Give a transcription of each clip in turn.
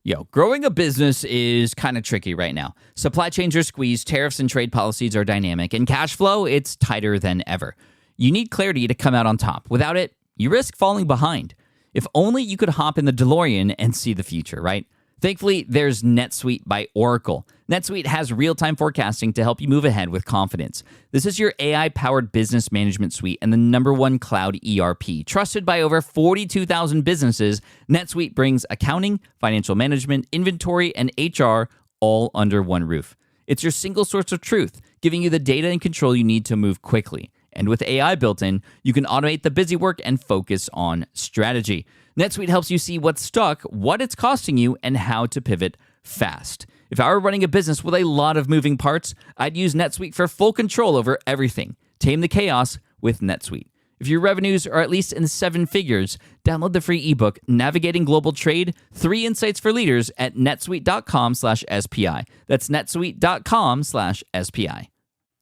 Yo, growing a business is kind of tricky right now. Supply chains are squeezed, tariffs and trade policies are dynamic, and cash flow, it's tighter than ever. You need clarity to come out on top. Without it, you risk falling behind. If only you could hop in the DeLorean and see the future, right? Thankfully, there's NetSuite by Oracle. NetSuite has real-time forecasting to help you move ahead with confidence. This is your AI-powered business management suite and the #1 cloud ERP. Trusted by over 42,000 businesses, NetSuite brings accounting, financial management, inventory, and HR all under one roof. It's your single source of truth, giving you the data and control you need to move quickly. And with AI built in, you can automate the busy work and focus on strategy. NetSuite helps you see what's stuck, what it's costing you, and how to pivot fast. If I were running a business with a lot of moving parts, I'd use NetSuite for full control over everything. Tame the chaos with NetSuite. If your revenues are at least in 7 figures, download the free ebook, Navigating Global Trade, 3 Insights for Leaders at netsuite.com/SPI. That's netsuite.com/SPI.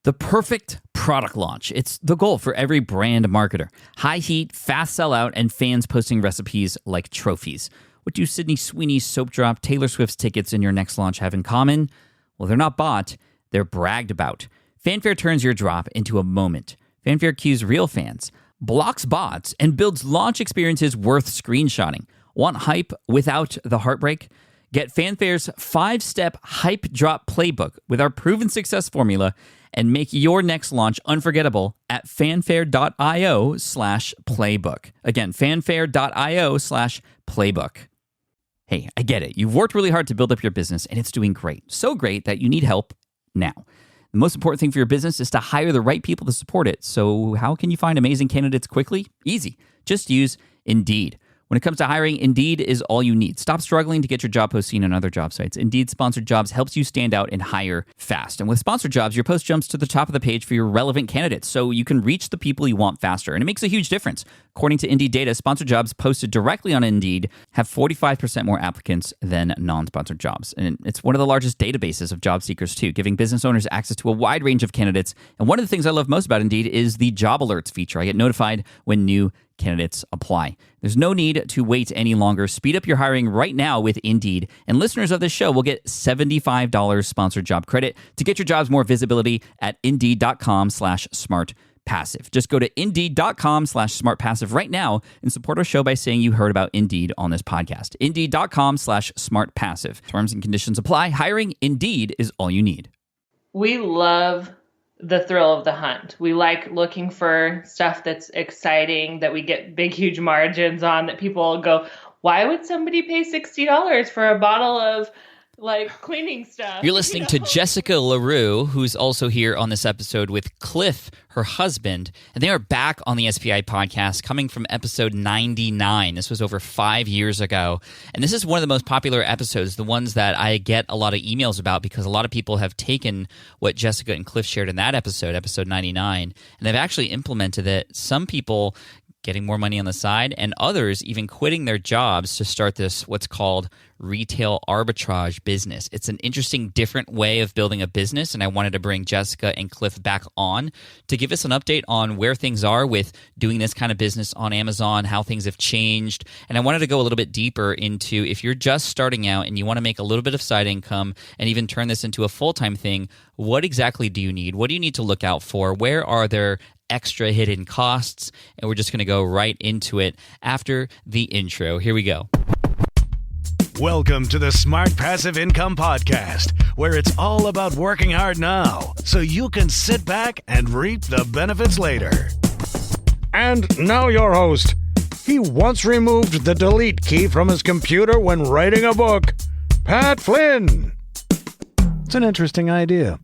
The perfect product launch. It's the goal for every brand marketer. High heat, fast sellout, and fans posting recipes like trophies. What do Sydney Sweeney's soap drop, Taylor Swift's tickets, and your next launch have in common? Well, they're not bought, they're bragged about. Fanfare turns your drop into a moment. Fanfare cues real fans, blocks bots, and builds launch experiences worth screenshotting. Want hype without the heartbreak? Get Fanfare's 5-step hype drop playbook with our proven success formula and make your next launch unforgettable at fanfare.io/playbook. Again, fanfare.io/playbook. Hey, I get it. You've worked really hard to build up your business and it's doing great. So great that you need help now. The most important thing for your business is to hire the right people to support it. So how can you find amazing candidates quickly? Easy. Just use Indeed. When it comes to hiring, Indeed is all you need. Stop struggling to get your job post seen on other job sites. Indeed Sponsored Jobs helps you stand out and hire fast. And with Sponsored Jobs, your post jumps to the top of the page for your relevant candidates, so you can reach the people you want faster. And it makes a huge difference. According to Indeed data, Sponsored Jobs posted directly on Indeed have 45% more applicants than non-sponsored jobs. And it's one of the largest databases of job seekers, too, giving business owners access to a wide range of candidates. And one of the things I love most about Indeed is the job alerts feature. I get notified when new candidates apply. There's no need to wait any longer. Speed up your hiring right now with Indeed. And listeners of this show will get $75 sponsored job credit to get your jobs more visibility at Indeed.com/smartpassive. Just go to Indeed.com/smartpassive right now and support our show by saying you heard about Indeed on this podcast. Indeed.com/smartpassive. Terms and conditions apply. Hiring Indeed is all you need. We love the thrill of the hunt. We like looking for stuff that's exciting, that we get big, huge margins on, that people go, why would somebody pay $60 for a bottle of cleaning stuff? You're listening to Jessica LaRue, who's also here on this episode with Clif, her husband, and they are back on the SPI podcast coming from episode 99. This was over 5 years ago, and this is one of the most popular episodes, the ones that I get a lot of emails about because a lot of people have taken what Jessica and Clif shared in that episode 99, and they've actually implemented it. Some people getting more money on the side, and others even quitting their jobs to start this, what's called retail arbitrage business. It's an interesting, different way of building a business, and I wanted to bring Jessica and Clif back on to give us an update on where things are with doing this kind of business on Amazon, how things have changed, and I wanted to go a little bit deeper into if you're just starting out and you want to make a little bit of side income and even turn this into a full-time thing, what exactly do you need? What do you need to look out for? Where are there extra hidden costs? And we're just going to go right into it after the intro. Here we go. Welcome to the Smart Passive Income Podcast, where it's all about working hard now so you can sit back and reap the benefits later. And now your host. He once removed the delete key from his computer when writing a book, Pat Flynn. It's an interesting idea.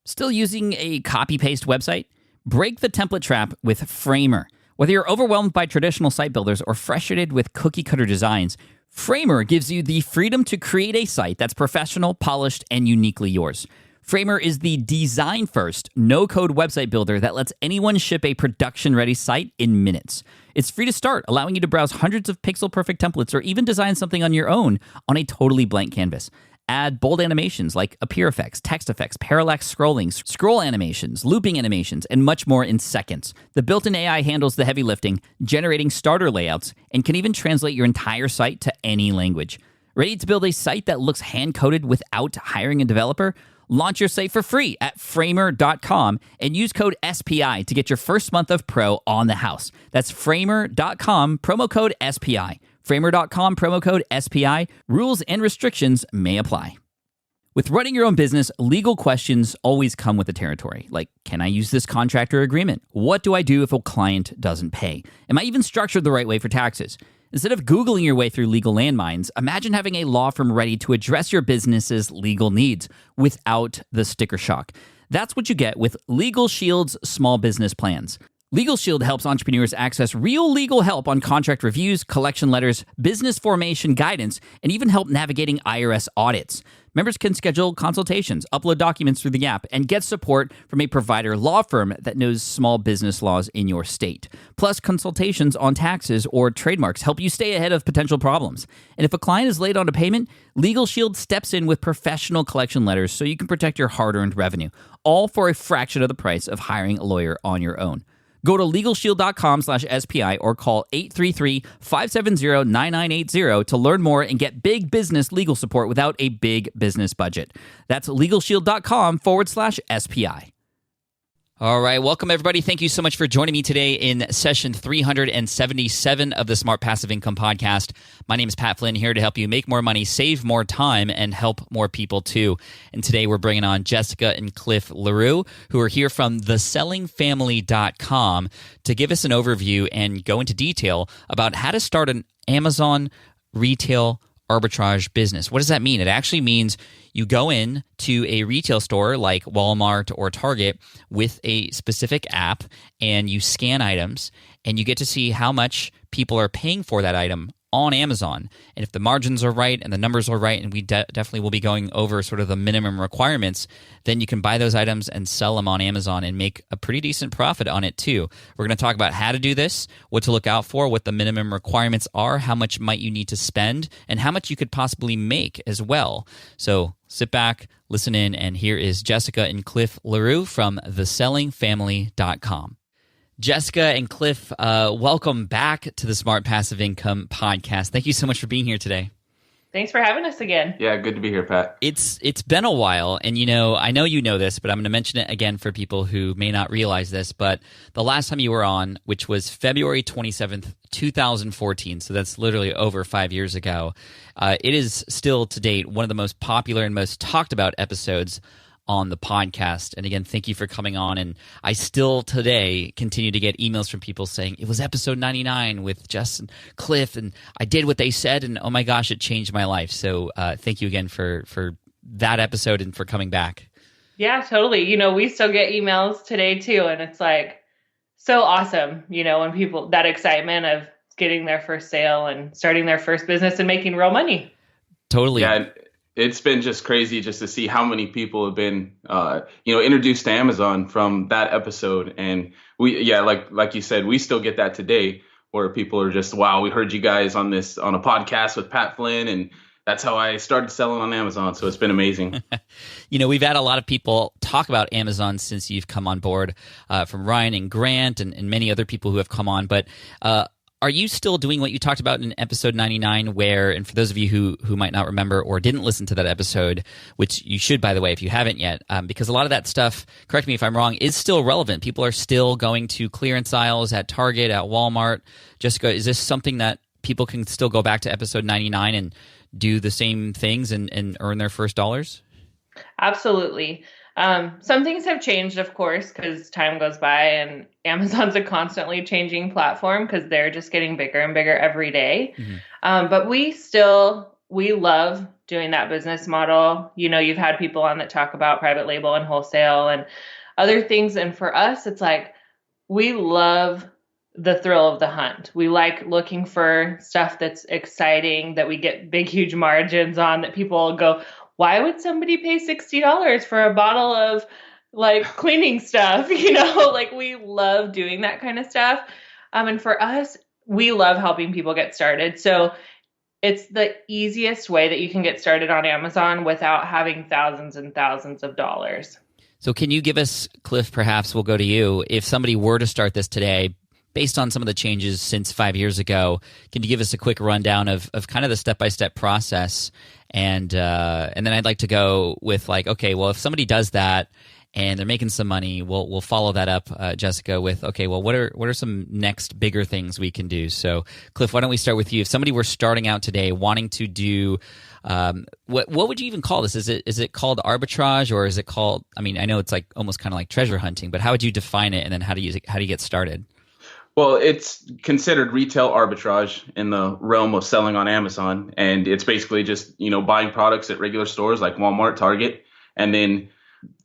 Still using a copy-paste website? Break the template trap with Framer. Whether you're overwhelmed by traditional site builders or frustrated with cookie-cutter designs, Framer gives you the freedom to create a site that's professional, polished, and uniquely yours. Framer is the design-first, no-code website builder that lets anyone ship a production-ready site in minutes. It's free to start, allowing you to browse hundreds of pixel-perfect templates or even design something on your own on a totally blank canvas. Add bold animations like appear effects, text effects, parallax scrolling, scroll animations, looping animations, and much more in seconds. The built-in AI handles the heavy lifting, generating starter layouts, and can even translate your entire site to any language. Ready to build a site that looks hand-coded without hiring a developer? Launch your site for free at framer.com and use code SPI to get your first month of Pro on the house. That's framer.com, promo code SPI. Framer.com, promo code SPI. Rules and restrictions may apply. With running your own business, legal questions always come with the territory. Like, can I use this contract or agreement? What do I do if a client doesn't pay? Am I even structured the right way for taxes? Instead of Googling your way through legal landmines, imagine having a law firm ready to address your business's legal needs without the sticker shock. That's what you get with Legal Shield's small business plans. Legal Shield helps entrepreneurs access real legal help on contract reviews, collection letters, business formation guidance, and even help navigating IRS audits. Members can schedule consultations, upload documents through the app, and get support from a provider law firm that knows small business laws in your state. Plus, consultations on taxes or trademarks help you stay ahead of potential problems. And if a client is late on a payment, Legal Shield steps in with professional collection letters so you can protect your hard-earned revenue, all for a fraction of the price of hiring a lawyer on your own. Go to LegalShield.com/SPI or call 833-570-9980 to learn more and get big business legal support without a big business budget. That's LegalShield.com/SPI. All right, welcome everybody. Thank you so much for joining me today in session 377 of the Smart Passive Income Podcast. My name is Pat Flynn, here to help you make more money, save more time, and help more people too. And today we're bringing on Jessica and Clif LaRue, who are here from thesellingfamily.com to give us an overview and go into detail about how to start an Amazon retail arbitrage business. What does that mean? It actually means you go in to a retail store like Walmart or Target with a specific app and you scan items and you get to see how much people are paying for that item on Amazon. And if the margins are right and the numbers are right, and we definitely will be going over sort of the minimum requirements, then you can buy those items and sell them on Amazon and make a pretty decent profit on it too. We're going to talk about how to do this, what to look out for, what the minimum requirements are, how much might you need to spend, and how much you could possibly make as well. So sit back, listen in, and here is Jessica and Clif LaRue from thesellingfamily.com. Jessica and Clif, welcome back to the Smart Passive Income Podcast. Thank you so much for being here today. Thanks for having us again. Yeah, good to be here, Pat. It's been a while, and I know you know this, but I'm going to mention it again for people who may not realize this, but the last time you were on, which was February 27th, 2014, so that's literally over 5 years ago, it is still to date one of the most popular and most talked about episodes on the podcast. And again, thank you for coming on. And I still today continue to get emails from people saying, it was episode 99 with Jess and Clif, and I did what they said, and oh my gosh, it changed my life. So thank you again for that episode and for coming back. Yeah, totally. We still get emails today too. And it's like so awesome, when people, that excitement of getting their first sale and starting their first business and making real money. Totally. Yeah. It's been just crazy just to see how many people have been, introduced to Amazon from that episode. And like you said, we still get that today where people are just, wow, we heard you guys on a podcast with Pat Flynn, and that's how I started selling on Amazon. So it's been amazing. We've had a lot of people talk about Amazon since you've come on board, from Ryan and Grant and many other people who have come on. But are you still doing what you talked about in episode 99 where, and for those of you who might not remember or didn't listen to that episode, which you should, by the way, if you haven't yet, because a lot of that stuff, correct me if I'm wrong, is still relevant. People are still going to clearance aisles at Target, at Walmart. Jessica, is this something that people can still go back to episode 99 and do the same things and earn their first dollars? Absolutely. Some things have changed, of course, because time goes by and Amazon's a constantly changing platform because they're just getting bigger and bigger every day. Mm-hmm. But we love doing that business model. You've had people on that talk about private label and wholesale and other things. And for us, it's like, we love the thrill of the hunt. We like looking for stuff that's exciting, that we get big, huge margins on, that people go, why would somebody pay $60 for a bottle of cleaning stuff? We love doing that kind of stuff. And for us, we love helping people get started. So It's the easiest way that you can get started on Amazon without having thousands and thousands of dollars. So can you give us, Cliff, perhaps we'll go to you, if somebody were to start this today, based on some of the changes since 5 years ago, can you give us a quick rundown of kind of the step-by-step process? And then I'd like to go with like, okay, well, if somebody does that and they're making some money, we'll follow that up, Jessica, with, okay, well, what are some next bigger things we can do? So, Cliff, why don't we start with you? If somebody were starting out today wanting to do, what would you even call this? Is it called arbitrage, or is it called? I mean, I know it's like almost kind of like treasure hunting, but how would you define it? And then how do you get started? Well, it's considered retail arbitrage in the realm of selling on Amazon, and it's basically just buying products at regular stores like Walmart, Target, and then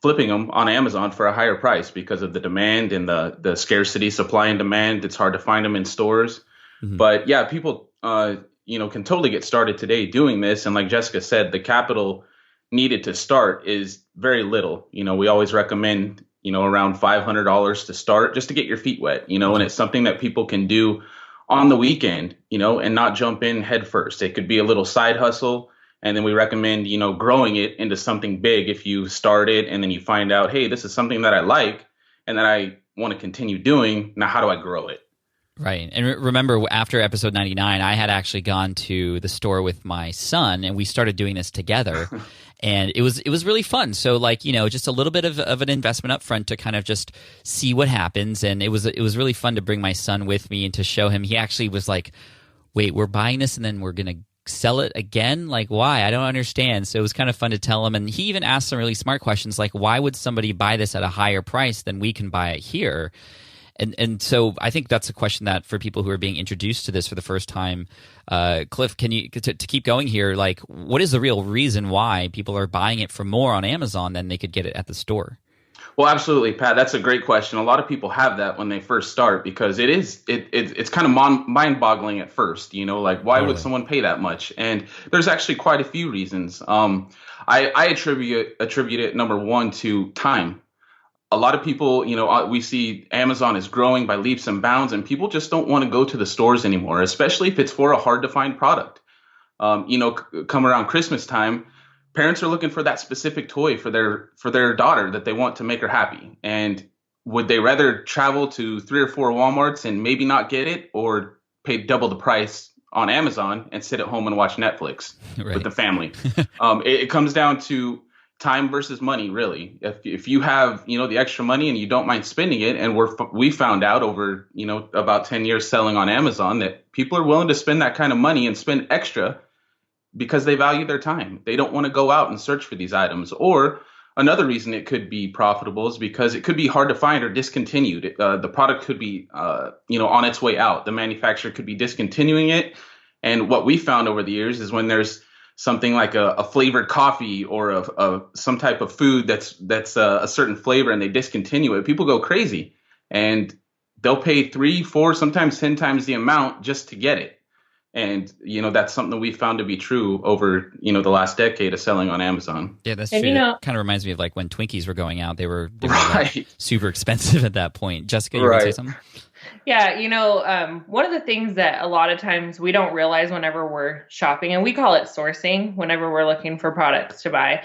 flipping them on Amazon for a higher price because of the demand and the scarcity, supply and demand. It's hard to find them in stores. Mm-hmm. But yeah, people can totally get started today doing this. And like Jessica said, the capital needed to start is very little. We always recommend around $500 to start, just to get your feet wet, and it's something that people can do on the weekend, and not jump in head first. It could be a little side hustle. And then we recommend, growing it into something big if you start it and then you find out, hey, this is something that I like and that I want to continue doing. Now, how do I grow it? Right. And remember, after episode 99, I had actually gone to the store with my son and we started doing this together. And it was really fun. So just a little bit of an investment up front to kind of just see what happens. And it was really fun to bring my son with me and to show him. He actually was like, wait, we're buying this and then we're going to sell it again? Like, why? I don't understand. So it was kind of fun to tell him. And he even asked some really smart questions like, why would somebody buy this at a higher price than we can buy it here? And so I think that's a question that for people who are being introduced to this for the first time, Cliff, can you to keep going here? Like, what is the real reason why people are buying it for more on Amazon than they could get it at the store? Well, absolutely, Pat. That's a great question. A lot of people have that when they first start because it's kind of mind-boggling at first. Like why would someone pay that much? And there's actually quite a few reasons. I attribute it, number one, to time. A lot of people, we see Amazon is growing by leaps and bounds, and people just don't want to go to the stores anymore, especially if it's for a hard-to-find product. Come around Christmas time, parents are looking for that specific toy for their daughter that they want to make her happy. And would they rather travel to 3 or 4 Walmarts and maybe not get it, or pay double the price on Amazon and sit at home and watch Netflix with the family? It comes down to time versus money, really. If you have, the extra money and you don't mind spending it, and we found out over, about 10 years selling on Amazon that people are willing to spend that kind of money and spend extra because they value their time. They don't want to go out and search for these items. Or another reason it could be profitable is because it could be hard to find or discontinued. The product could be, on its way out. The manufacturer could be discontinuing it. And what we found over the years is when there's something like a flavored coffee or some type of food that's a certain flavor and they discontinue it, people go crazy and they'll pay 3, 4, sometimes 10 times the amount just to get it. And, that's something we found to be true over, the last decade of selling on Amazon. Yeah, that's true. It kind of reminds me of like when Twinkies were going out. They were like super expensive at that point. Jessica, you want to say something? Yeah, one of the things that a lot of times we don't realize whenever we're shopping, and we call it sourcing whenever we're looking for products to buy.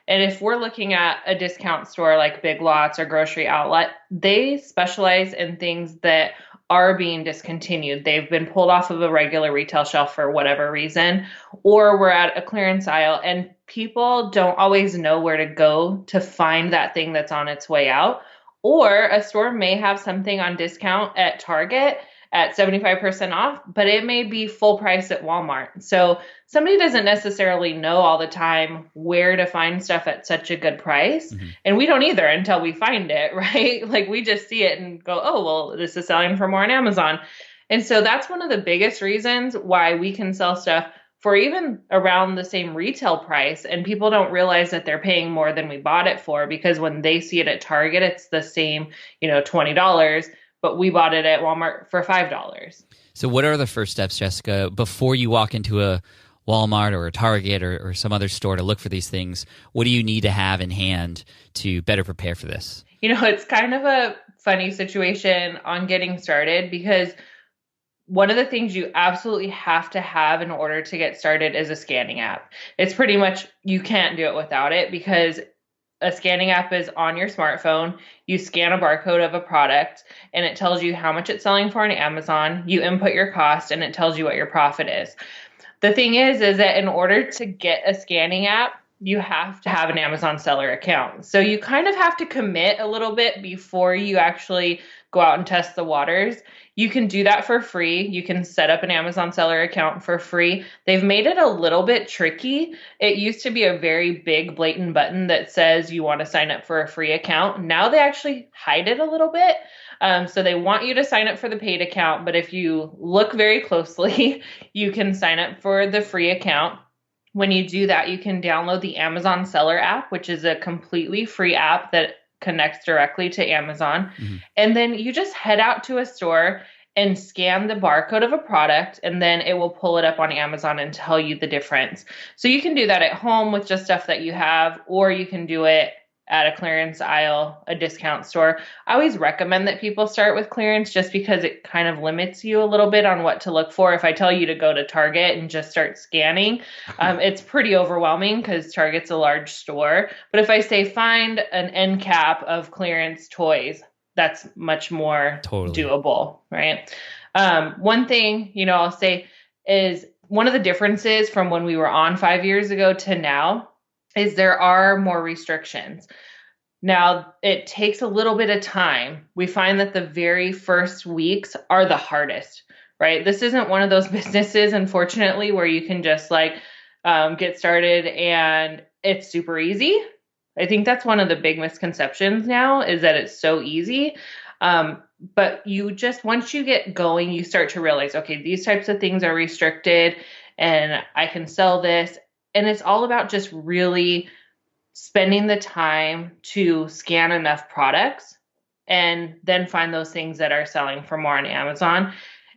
And if we're looking at a discount store like Big Lots or Grocery Outlet, they specialize in things that are being discontinued. They've been pulled off of a regular retail shelf for whatever reason, or we're at a clearance aisle and people don't always know where to go to find that thing that's on its way out. Or a store may have something on discount at Target at 75% off, but it may be full price at Walmart. So somebody doesn't necessarily know all the time where to find stuff at such a good price. Mm-hmm. And we don't either until we find it, right? Like we just see it and go, oh, well, this is selling for more on Amazon. And so that's one of the biggest reasons why we can sell stuff for even around the same retail price. And people don't realize that they're paying more than we bought it for, because when they see it at Target, it's the same, $20, but we bought it at Walmart for $5. So what are the first steps, Jessica, before you walk into a Walmart or a Target or some other store to look for these things? What do you need to have in hand to better prepare for this? It's kind of a funny situation on getting started, because one of the things you absolutely have to have in order to get started is a scanning app. It's pretty much, you can't do it without it, because a scanning app is on your smartphone. You scan a barcode of a product and it tells you how much it's selling for on Amazon. You input your cost and it tells you what your profit is. The thing is that in order to get a scanning app, you have to have an Amazon seller account. So you kind of have to commit a little bit before you actually go out and test the waters. You can do that for free. You can set up an Amazon seller account for free. They've made it a little bit tricky. It used to be a very big blatant button that says you want to sign up for a free account. Now they actually hide it a little bit. So they want you to sign up for the paid account, but if you look very closely, you can sign up for the free account. When you do that, you can download the Amazon Seller app, which is a completely free app that connects directly to Amazon. Mm-hmm. And then you just head out to a store and scan the barcode of a product, and then it will pull it up on Amazon and tell you the difference. So you can do that at home with just stuff that you have, or you can do it at a clearance aisle, a discount store. I always recommend that people start with clearance just because it kind of limits you a little bit on what to look for. If I tell you to go to Target and just start scanning, it's pretty overwhelming because Target's a large store. But if I say find an end cap of clearance toys, that's much more doable, right? One thing, I'll say is one of the differences from when we were on 5 years ago to now is there are more restrictions. Now, it takes a little bit of time. We find that the very first weeks are the hardest, right? This isn't one of those businesses, unfortunately, where you can just get started and it's super easy. I think that's one of the big misconceptions now, is that it's so easy. But once you get going, you start to realize, okay, these types of things are restricted and I can sell this. And it's all about just really spending the time to scan enough products and then find those things that are selling for more on Amazon.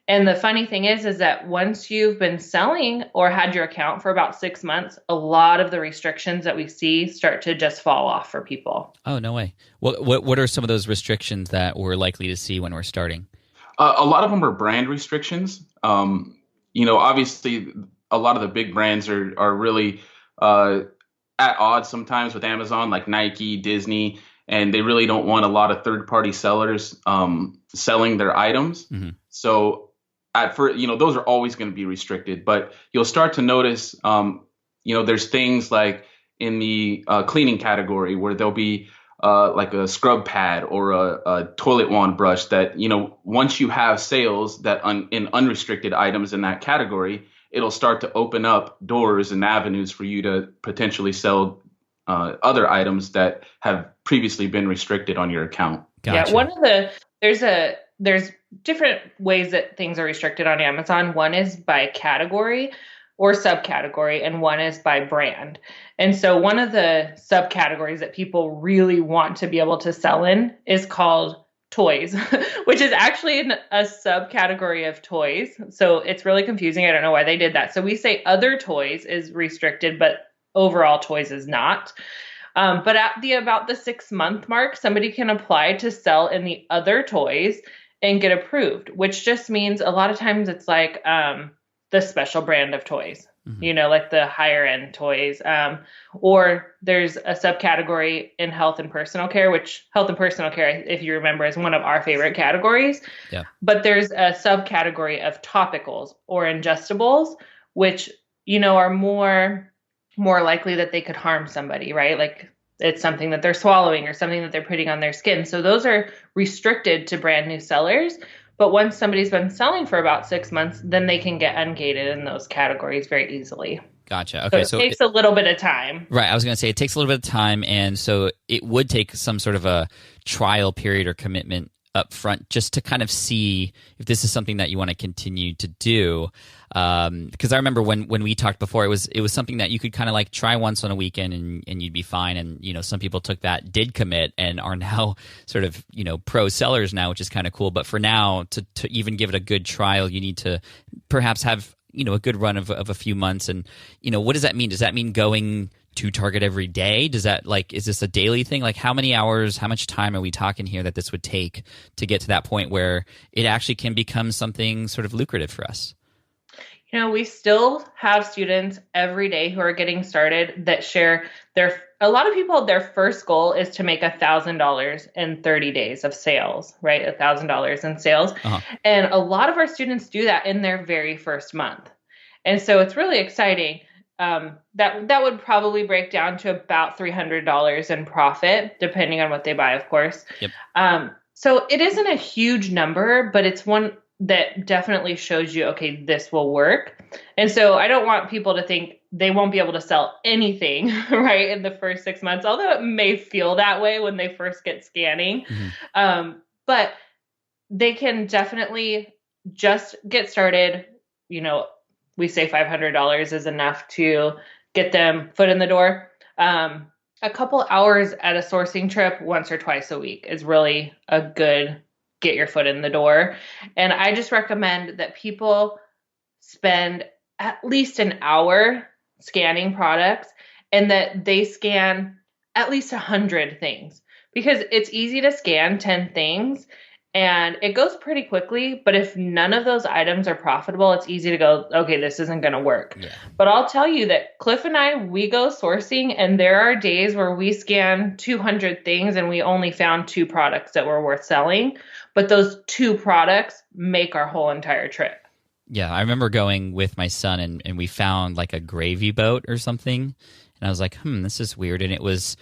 And the funny thing is that once you've been selling or had your account for about 6 months, a lot of the restrictions that we see start to just fall off for people. Oh, no way. What are some of those restrictions that we're likely to see when we're starting? A lot of them are brand restrictions. Obviously, a lot of the big brands are really at odds sometimes with Amazon, like Nike, Disney, and they really don't want a lot of third-party sellers selling their items. Mm-hmm. So those are always going to be restricted, but you'll start to notice, there's things like in the cleaning category where there'll be like a scrub pad or a toilet wand brush that, once you have sales that in unrestricted items in that category, it'll start to open up doors and avenues for you to potentially sell other items that have previously been restricted on your account. Gotcha. Yeah, there's different ways that things are restricted on Amazon. One is by category or subcategory, and one is by brand. And so one of the subcategories that people really want to be able to sell in is called toys, which is actually a subcategory of toys. So it's really confusing. I don't know why they did that. So we say other toys is restricted, but overall toys is not. But at about the 6 month mark, somebody can apply to sell in the other toys and get approved, which just means a lot of times it's like the special brand of toys. Mm-hmm. Like the higher end toys, or there's a subcategory in health and personal care, which health and personal care, if you remember, is one of our favorite categories. Yeah. But there's a subcategory of topicals or ingestibles, which, are more likely that they could harm somebody, right? Like it's something that they're swallowing or something that they're putting on their skin. So those are restricted to brand new sellers. But once somebody's been selling for about 6 months, then they can get ungated in those categories very easily. Gotcha. Okay, so it takes a little bit of time. Right. I was going to say it takes a little bit of time, and so it would take some sort of a trial period or commitment up front just to kind of see if this is something that you want to continue to do. Because I remember when we talked before, it was something that you could kind of like try once on a weekend and you'd be fine. And, some people took that, did commit, and are now sort of, pro sellers now, which is kind of cool. But for now, to even give it a good trial, you need to perhaps have a good run of a few months. And, what does that mean? Does that mean going to Target every day? Does that is this a daily thing? Like how many hours, how much time are we talking here that this would take to get to that point where it actually can become something sort of lucrative for us? We still have students every day who are getting started that share a lot of people, their first goal is to make $1,000 in 30 days of sales, right? $1,000 in sales. Uh-huh. And a lot of our students do that in their very first month. And so it's really exciting. That would probably break down to about $300 in profit, depending on what they buy, of course. Yep. So it isn't a huge number, but it's one that definitely shows you, okay, this will work. And so I don't want people to think they won't be able to sell anything, right, in the first 6 months, although it may feel that way when they first get scanning. Mm-hmm. But they can definitely just get started. We say $500 is enough to get them foot in the door. A couple hours at a sourcing trip once or twice a week is really a good get your foot in the door. And I just recommend that people spend at least an hour scanning products and that they scan at least 100 things, because it's easy to scan 10 things and it goes pretty quickly. But if none of those items are profitable, it's easy to go, okay, this isn't going to work. Yeah. But I'll tell you that Clif and I, we go sourcing and there are days where we scan 200 things and we only found 2 products that were worth selling. But those 2 products make our whole entire trip. Yeah, I remember going with my son and we found like a gravy boat or something. And I was like, this is weird. And it was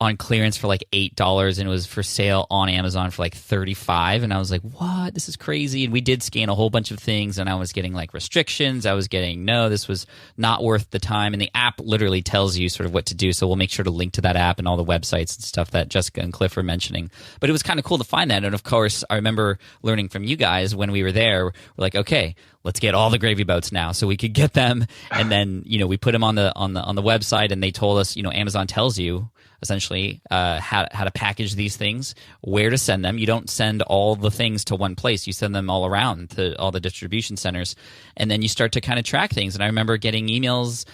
on clearance for like $8 and it was for sale on Amazon for like $35. And I was like, what? This is crazy. And we did scan a whole bunch of things and I was getting like restrictions. I was getting, no, this was not worth the time. And the app literally tells you sort of what to do. So we'll make sure to link to that app and all the websites and stuff that Jessica and Cliff were mentioning. But it was kind of cool to find that. And of course, I remember learning from you guys when we were there. We're like, okay, let's get all the gravy boats now so we could get them. And then, we put them on the website and they told us, Amazon tells you essentially how to package these things, where to send them. You don't send all the things to one place. You send them all around to all the distribution centers. And then you start to kind of track things. And I remember getting emails,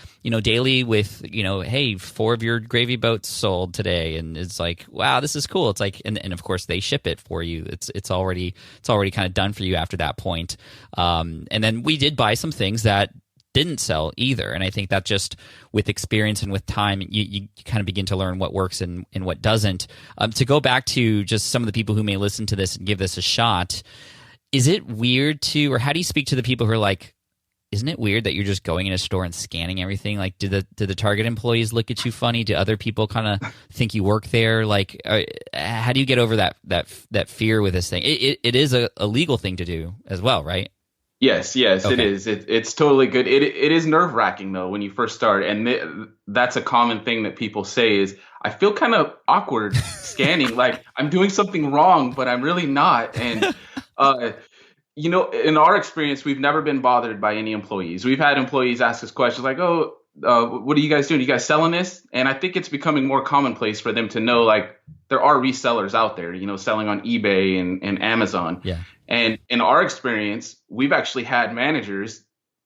daily with, hey, 4 of your gravy boats sold today. And it's like, wow, this is cool. It's like, and of course they ship it for you. It's already kind of done for you after that point. And then we did buy some things that didn't sell either. And I think that just with experience and with time, you kind of begin to learn what works and what doesn't. To go back to just some of the people who may listen to this and give this a shot, is it weird or how do you speak to the people who are like, isn't it weird that you're just going in a store and scanning everything? Like, do the Target employees look at you funny? Do other people kind of think you work there? Like, how do you get over that fear with this thing? It is a legal thing to do as well, right? Yes, okay. It is. It's totally good. It is nerve-wracking, though, when you first start. And that's a common thing that people say is, I feel kind of awkward scanning. Like, I'm doing something wrong, but I'm really not. And, in our experience, we've never been bothered by any employees. We've had employees ask us questions like, what are you guys doing? You guys selling this? And I think it's becoming more commonplace for them to know, like, there are resellers out there, selling on eBay and Amazon. Yeah. And in our experience, we've actually had managers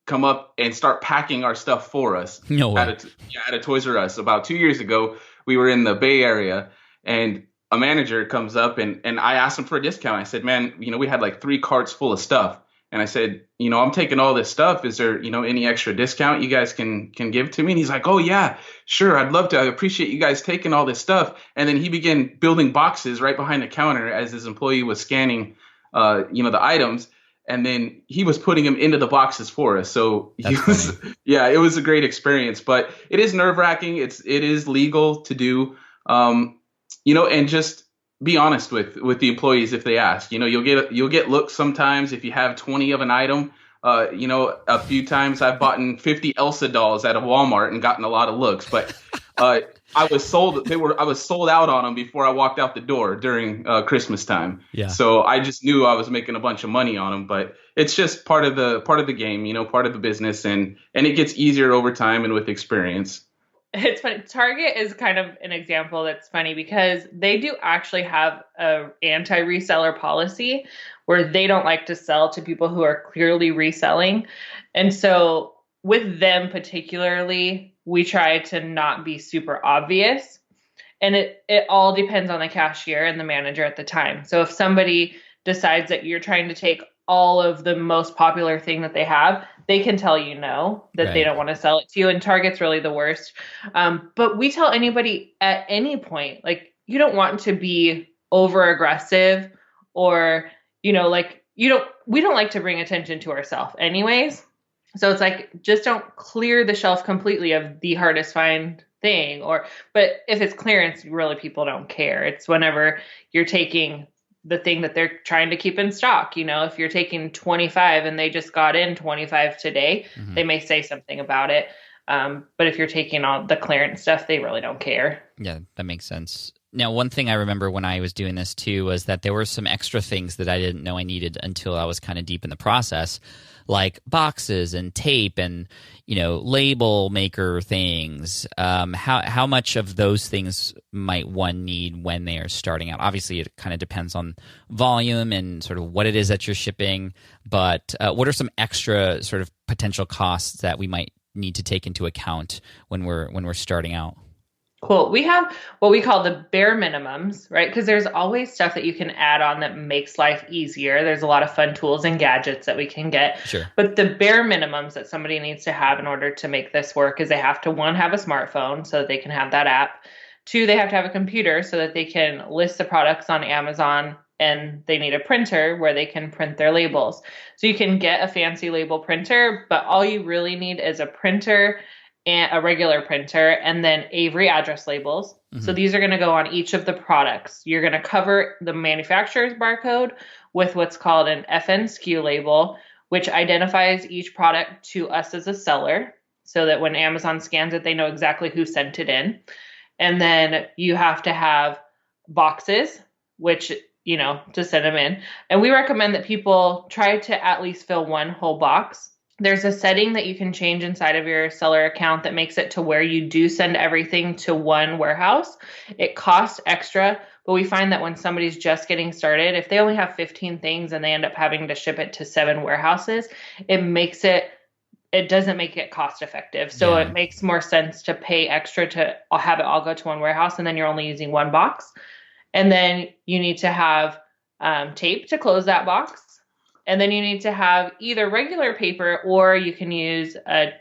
come up and start packing our stuff for us. No way. At a Toys R Us. About 2 years ago, we were in the Bay Area and a manager comes up and I asked him for a discount. I said, man, we had like 3 carts full of stuff. And I said, I'm taking all this stuff. Is there, any extra discount you guys can give to me? And he's like, oh, yeah, sure. I'd love to. I appreciate you guys taking all this stuff. And then he began building boxes right behind the counter as his employee was scanning, the items. And then he was putting them into the boxes for us. So it was a great experience. But it is nerve wracking. It is legal to do, and just be honest with the employees if they ask. You'll get looks sometimes if you have 20 of an item. A few times I've bought 50 Elsa dolls at a Walmart and gotten a lot of looks, but I was sold out on them before I walked out the door during Christmas time. Yeah. So I just knew I was making a bunch of money on them, but it's just part of the game, part of the business, and it gets easier over time and with experience. It's funny. Target is kind of an example that's funny because they do actually have a anti-reseller policy where they don't like to sell to people who are clearly reselling. And so with them particularly, we try to not be super obvious. And it all depends on the cashier and the manager at the time. So if somebody decides that you're trying to take all of the most popular thing that they have, they can tell you no, that they don't want to sell it to you. And Target's really the worst. But we tell anybody at any point, like, you don't want to be over aggressive or, we don't like to bring attention to ourselves anyways. So it's like, just don't clear the shelf completely of the hardest find thing. But if it's clearance, really people don't care. It's whenever you're taking the thing that they're trying to keep in stock. If you're taking 25 and they just got in 25 today, they may say something about it. But if you're taking all the clearance stuff, they really don't care. Yeah, that makes sense. Now, one thing I remember when I was doing this too was that there were some extra things that I didn't know I needed until I was kind of deep in the process, like boxes and tape and, label maker things. How much of those things might one need when they are starting out? Obviously, it kind of depends on volume and sort of what it is that you're shipping. But what are some extra sort of potential costs that we might need to take into account when we're starting out? Cool. We have what we call the bare minimums, right? Because there's always stuff that you can add on that makes life easier. There's a lot of fun tools and gadgets that we can get. Sure. But the bare minimums that somebody needs to have in order to make this work is they have to, one, have a smartphone so that they can have that app. Two, they have to have a computer so that they can list the products on Amazon, and they need a printer where they can print their labels. So you can get a fancy label printer, but all you really need is a printer and a regular printer, and then Avery address labels. So these are going to go on each of the products. You're going to cover the manufacturer's barcode with what's called an FN SKU label, which identifies each product to us as a seller so that when Amazon scans it, they know exactly who sent it in. And then you have to have boxes, which, to send them in. And we recommend that people try to at least fill one whole box. There's a setting that you can change inside of your seller account that makes it to where you do send everything to one warehouse. It costs extra, but we find that when somebody's just getting started, if they only have 15 things and they end up having to ship it to 7 warehouses, it doesn't make it cost effective. So It makes more sense to pay extra to have it all go to one warehouse, and then you're only using one box. And then you need to have tape to close that box. And then you need to have either regular paper, or you can use a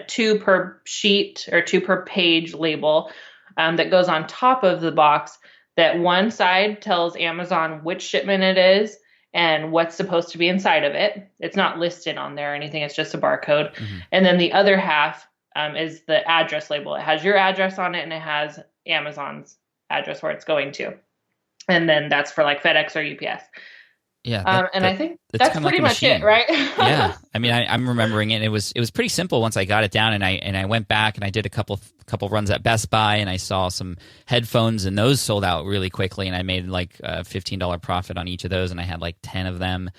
2 per sheet or 2 per page label that goes on top of the box, that one side tells Amazon which shipment it is and what's supposed to be inside of it. It's not listed on there or anything. It's just a barcode. And then the other half is the address label. It has your address on it, and it has Amazon's address where it's going to. And then that's for like FedEx or UPS. Yeah, I think that's pretty much it, right? Yeah, I mean, I'm remembering it. It was pretty simple once I got it down, and I went back and I did a couple runs at Best Buy, and I saw some headphones, and those sold out really quickly, and I made like a $15 profit on each of those, and I had like 10 of them.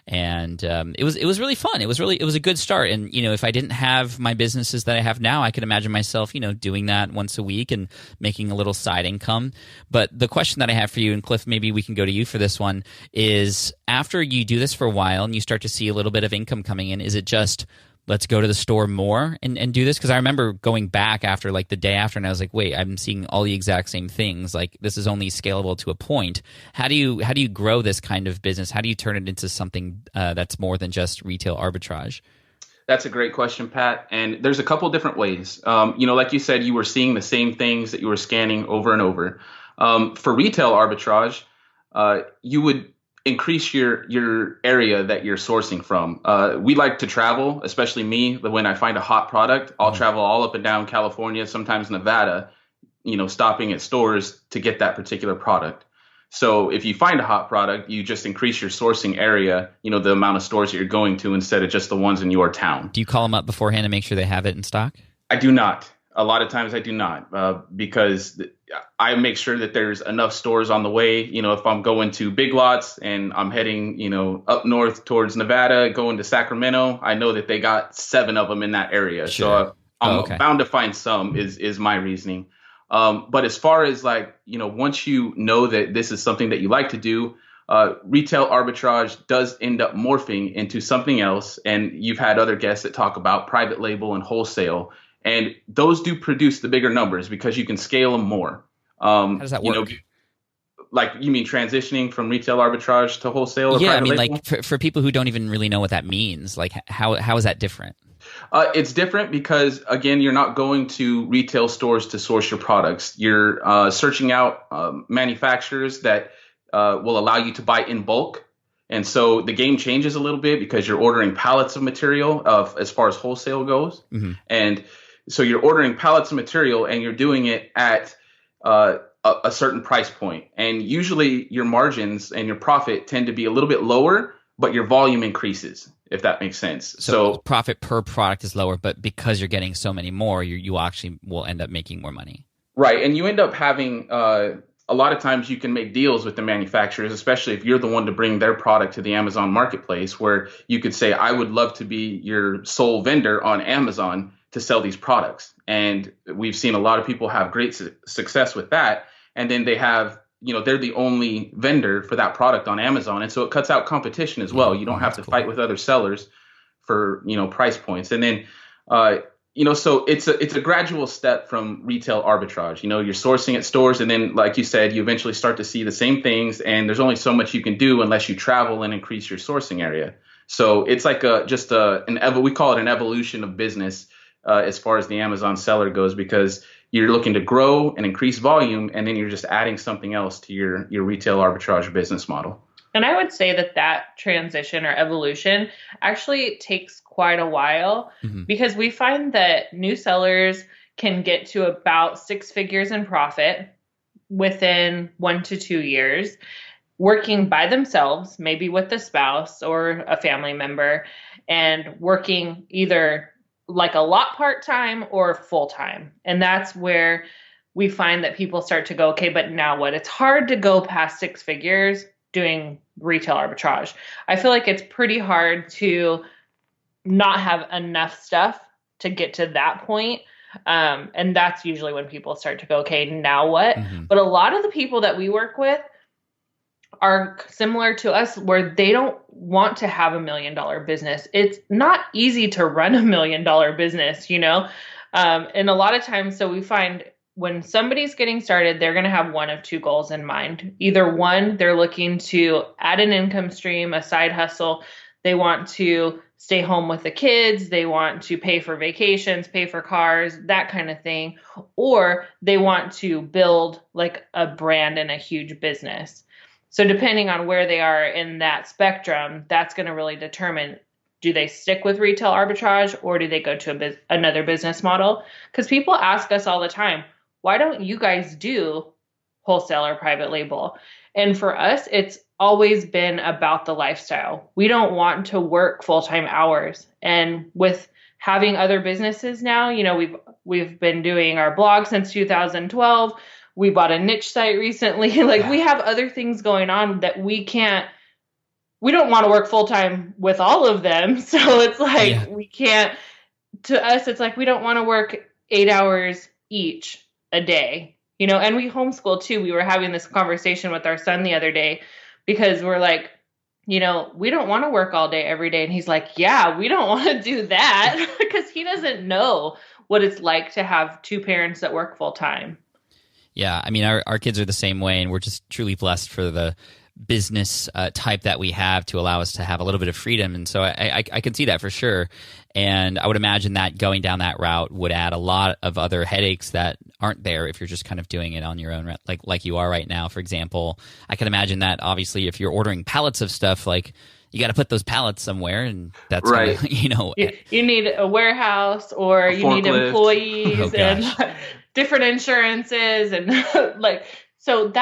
And it was really fun. It was a good start. And if I didn't have my businesses that I have now, I could imagine myself doing that once a week and making a little side income. But the question that I have for you, and Cliff, maybe we can go to you for this one, is after you do this for a while and you start to see a little bit of income coming in, is it just let's go to the store more and do this? Because I remember going back after like the day after, and I was like, wait, I'm seeing all the exact same things. Like, this is only scalable to a point. How do you grow this kind of business? How do you turn it into something that's more than just retail arbitrage? That's a great question, Pat. And there's a couple different ways. Like you said, you were seeing the same things that you were scanning over and over. For retail arbitrage, you would increase your area that you're sourcing from. We like to travel, especially me. When I find a hot product, I'll travel all up and down California, sometimes Nevada, stopping at stores to get that particular product. So if you find a hot product, you just increase your sourcing area, the amount of stores that you're going to instead of just the ones in your town. Do you call them up beforehand to make sure they have it in stock? I do not. A lot of times I do not, because I make sure that there's enough stores on the way. If I'm going to Big Lots and I'm heading, up north towards Nevada, going to Sacramento, I know that they got 7 of them in that area. Sure. So I'm okay. bound to find some is my reasoning. But as far as like, once you know that this is something that you like to do, retail arbitrage does end up morphing into something else. And you've had other guests that talk about private label and wholesale. And those do produce the bigger numbers because you can scale them more. How does that work? Like, you mean transitioning from retail arbitrage to wholesale? Or Yeah, I private mean, label? like for people who don't even really know what that means, like how is that different? It's different because, again, you're not going to retail stores to source your products. You're searching out manufacturers that will allow you to buy in bulk. And so the game changes a little bit because you're ordering pallets of material as far as wholesale goes. Mm-hmm. And so you're ordering pallets of material and you're doing it at a certain price point. And usually your margins and your profit tend to be a little bit lower, but your volume increases, if that makes sense. So profit per product is lower, but because you're getting so many more, you actually will end up making more money. Right. And you end up having a lot of times you can make deals with the manufacturers, especially if you're the one to bring their product to the Amazon marketplace, where you could say, I would love to be your sole vendor on Amazon to sell these products. And we've seen a lot of people have great success with that. And then they have, they're the only vendor for that product on Amazon. And so it cuts out competition as well. You don't have to fight with other sellers for, price points. And then, so it's a gradual step from retail arbitrage. You're sourcing at stores, and then, like you said, you eventually start to see the same things, and there's only so much you can do unless you travel and increase your sourcing area. So it's like we call it an evolution of business as far as the Amazon seller goes, because you're looking to grow and increase volume, and then you're just adding something else to your retail arbitrage business model. And I would say that transition or evolution actually takes quite a while, because we find that new sellers can get to about 6 figures in profit within 1 to 2 years, working by themselves, maybe with a spouse or a family member, and working either like a lot part-time or full-time. And that's where we find that people start to go, okay, but now what? It's hard to go past 6 figures doing retail arbitrage. I feel like it's pretty hard to not have enough stuff to get to that point. And that's usually when people start to go, okay, now what? But a lot of the people that we work with are similar to us, where they don't want to have $1 million business. It's not easy to run $1 million business, and a lot of times, so we find when somebody's getting started, they're going to have one of 2 goals in mind. Either one, they're looking to add an income stream, a side hustle. They want to stay home with the kids. They want to pay for vacations, pay for cars, that kind of thing. Or they want to build like a brand and a huge business. So depending on where they are in that spectrum, that's going to really determine, do they stick with retail arbitrage or do they go to another business model? Because people ask us all the time, why don't you guys do wholesale or private label? And for us, it's always been about the lifestyle. We don't want to work full-time hours. And with having other businesses now, we've been doing our blog since 2012. We bought a niche site recently. We have other things going on that we don't want to work full time with all of them. So it's we can't, to us, it's like, we don't want to work 8 hours each a day, and we homeschool too. We were having this conversation with our son the other day, because we're like, we don't want to work all day every day. And he's like, yeah, we don't want to do that, because he doesn't know what it's like to have 2 parents that work full time. Yeah, I mean, our kids are the same way, and we're just truly blessed for the business type that we have to allow us to have a little bit of freedom. And so I can see that for sure. And I would imagine that going down that route would add a lot of other headaches that aren't there if you're just kind of doing it on your own, like you are right now. For example, I can imagine that obviously if you're ordering pallets of stuff, you got to put those pallets somewhere, and that's right. You need a warehouse, or you need employees and different insurances, and so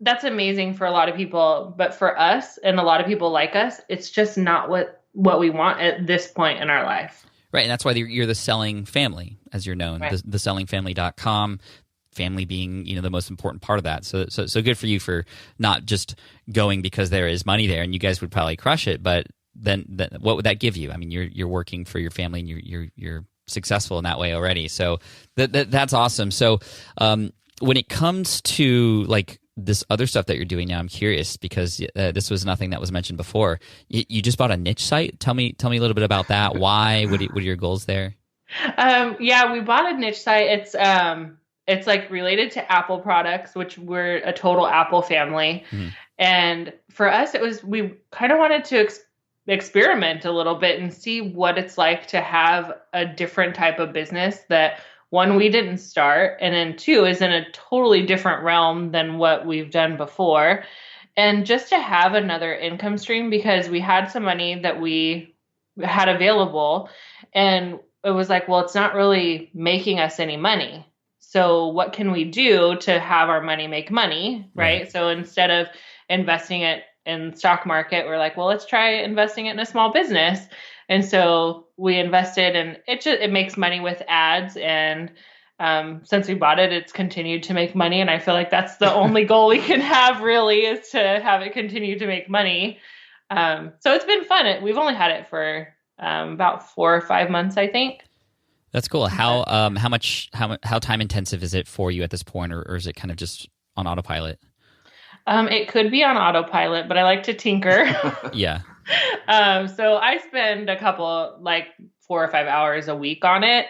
that's amazing for a lot of people. But for us and a lot of people like us, it's just not what we want at this point in our life. Right, and that's why you're the Selling family, as you're known, right. thesellingfamily.com. Family being, the most important part of that. So good for you for not just going because there is money there, and you guys would probably crush it. But then what would that give you? I mean, you're working for your family, and you're successful in that way already. So that's awesome. So when it comes to like this other stuff that you're doing now, I'm curious because this was nothing that was mentioned before. You just bought a niche site. Tell me a little bit about that. Why? What are your goals there? Yeah, we bought a niche site. It's like related to Apple products, which we're a total Apple family. Mm-hmm. And for us, we kind of wanted to experiment a little bit and see what it's like to have a different type of business that, one, we didn't start, and then two, is in a totally different realm than what we've done before. And just to have another income stream, because we had some money that we had available, and it was like, well, it's not really making us any money. So what can we do to have our money make money, right? So instead of investing it in stock market, we're like, well, let's try investing it in a small business. And so we invested, and it makes money with ads. And since we bought it, it's continued to make money. And I feel like that's the only goal we can have, really, is to have it continue to make money. So it's been fun. We've only had it for about 4 or 5 months, I think. That's cool. How time intensive is it for you at this point, or is it kind of just on autopilot? It could be on autopilot, but I like to tinker. Yeah. So I spend a couple, like 4 or 5 hours a week on it,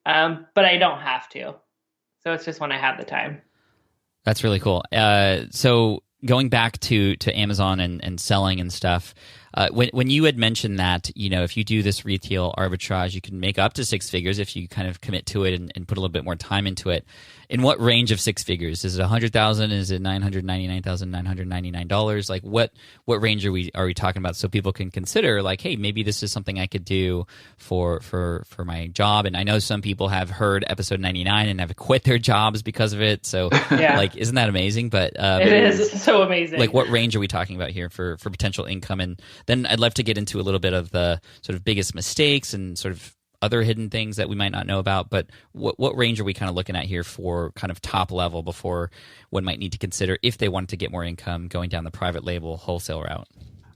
but I don't have to. So it's just when I have the time. That's really cool. So going back to Amazon and selling and stuff, when you had mentioned that, if you do this retail arbitrage, you can make up to 6 figures if you kind of commit to it and put a little bit more time into it. In what range of 6 figures? Is it $100,000? Is it $999,999? Like what range are we talking about, so people can consider, like, hey, maybe this is something I could do for my job? And I know some people have heard episode 99 and have quit their jobs because of it. So like, isn't that amazing? But it is so amazing. Like, what range are we talking about here for potential income? And then I'd love to get into a little bit of the sort of biggest mistakes and sort of other hidden things that we might not know about. But what range are we kind of looking at here for kind of top level before one might need to consider, if they wanted to get more income, going down the private label wholesale route?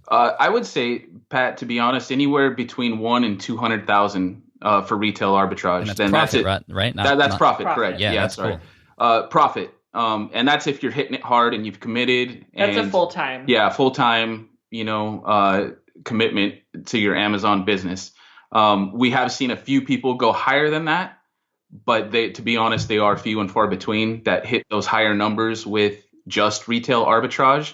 I would say, Pat, to be honest, anywhere between 1 and 200,000 for retail arbitrage. And that's then profit, that's it. Right? That's profit, correct? Yeah, that's sorry. Cool. Profit. And that's if you're hitting it hard and you've committed. That's a full time. Yeah, full time. Commitment to your Amazon business. We have seen a few people go higher than that, but to be honest, they are few and far between that hit those higher numbers with just retail arbitrage.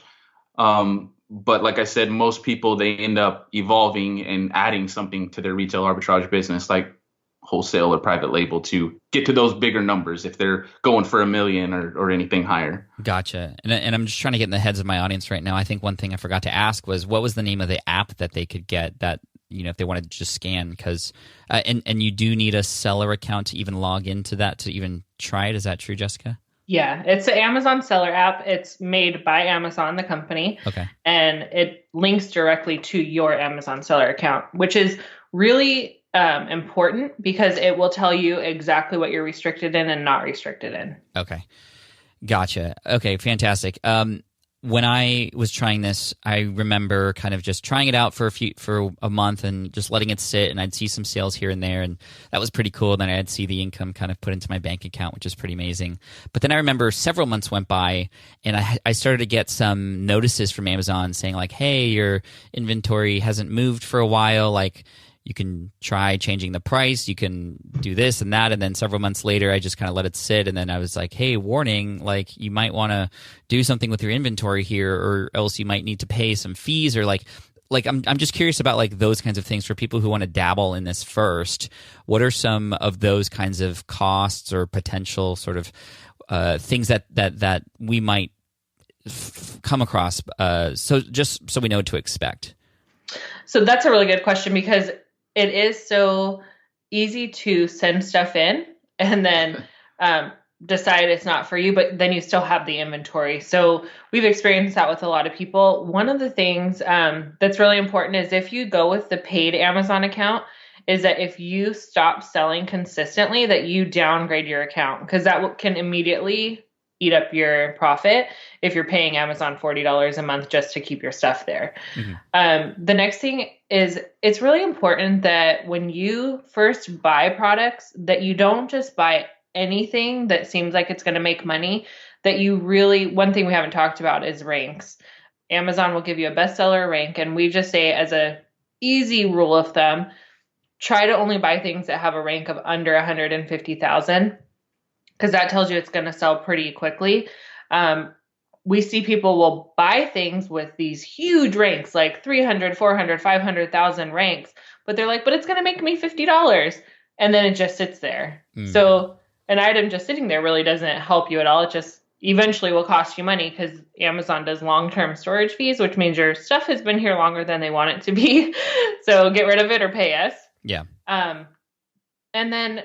But like I said, most people, they end up evolving and adding something to their retail arbitrage business, like wholesale or private label, to get to those bigger numbers if they're going for $1 million or anything higher. Gotcha. And I'm just trying to get in the heads of my audience right now. I think one thing I forgot to ask was, what was the name of the app that they could get that, if they wanted to just scan? Because and you do need a seller account to even log into that to even try it. Is that true, Jessica? Yeah, it's an Amazon seller app. It's made by Amazon, the company. Okay. And it links directly to your Amazon seller account, which is really important because it will tell you exactly what you're restricted in and not restricted in. Okay. Gotcha. Okay, fantastic. When I was trying this, I remember kind of just trying it out for a month and just letting it sit, and I'd see some sales here and there, and that was pretty cool. Then I'd see the income kind of put into my bank account, which is pretty amazing. But then I remember several months went by, and I started to get some notices from Amazon saying like, hey, your inventory hasn't moved for a while, like, you can try changing the price, you can do this and that. And then several months later, I just kind of let it sit. And then I was like, hey, warning, like, you might want to do something with your inventory here, or else you might need to pay some fees, or like I'm just curious about like those kinds of things for people who want to dabble in this first. What are some of those kinds of costs or potential sort of things that we might come across? So just so we know what to expect. So that's a really good question, because it is so easy to send stuff in and then decide it's not for you, but then you still have the inventory. So we've experienced that with a lot of people. One of the things that's really important is, if you go with the paid Amazon account, is that if you stop selling consistently, that you downgrade your account, because that can immediately eat up your profit if you're paying Amazon $40 a month just to keep your stuff there. Mm-hmm. The next thing is it's really important that when you first buy products, that you don't just buy anything that seems like it's going to make money, that you really, one thing we haven't talked about is ranks. Amazon will give you a bestseller rank, and we just say as a easy rule of thumb, try to only buy things that have a rank of under 150,000, because that tells you it's going to sell pretty quickly. We see people will buy things with these huge ranks, like 300, 400, 500,000 ranks, but they're like, but it's going to make me $50. And then it just sits there. So an item just sitting there really doesn't help you at all. It just eventually will cost you money, because Amazon does long-term storage fees, which means your stuff has been here longer than they want it to be. So get rid of it or pay us. Yeah. And then,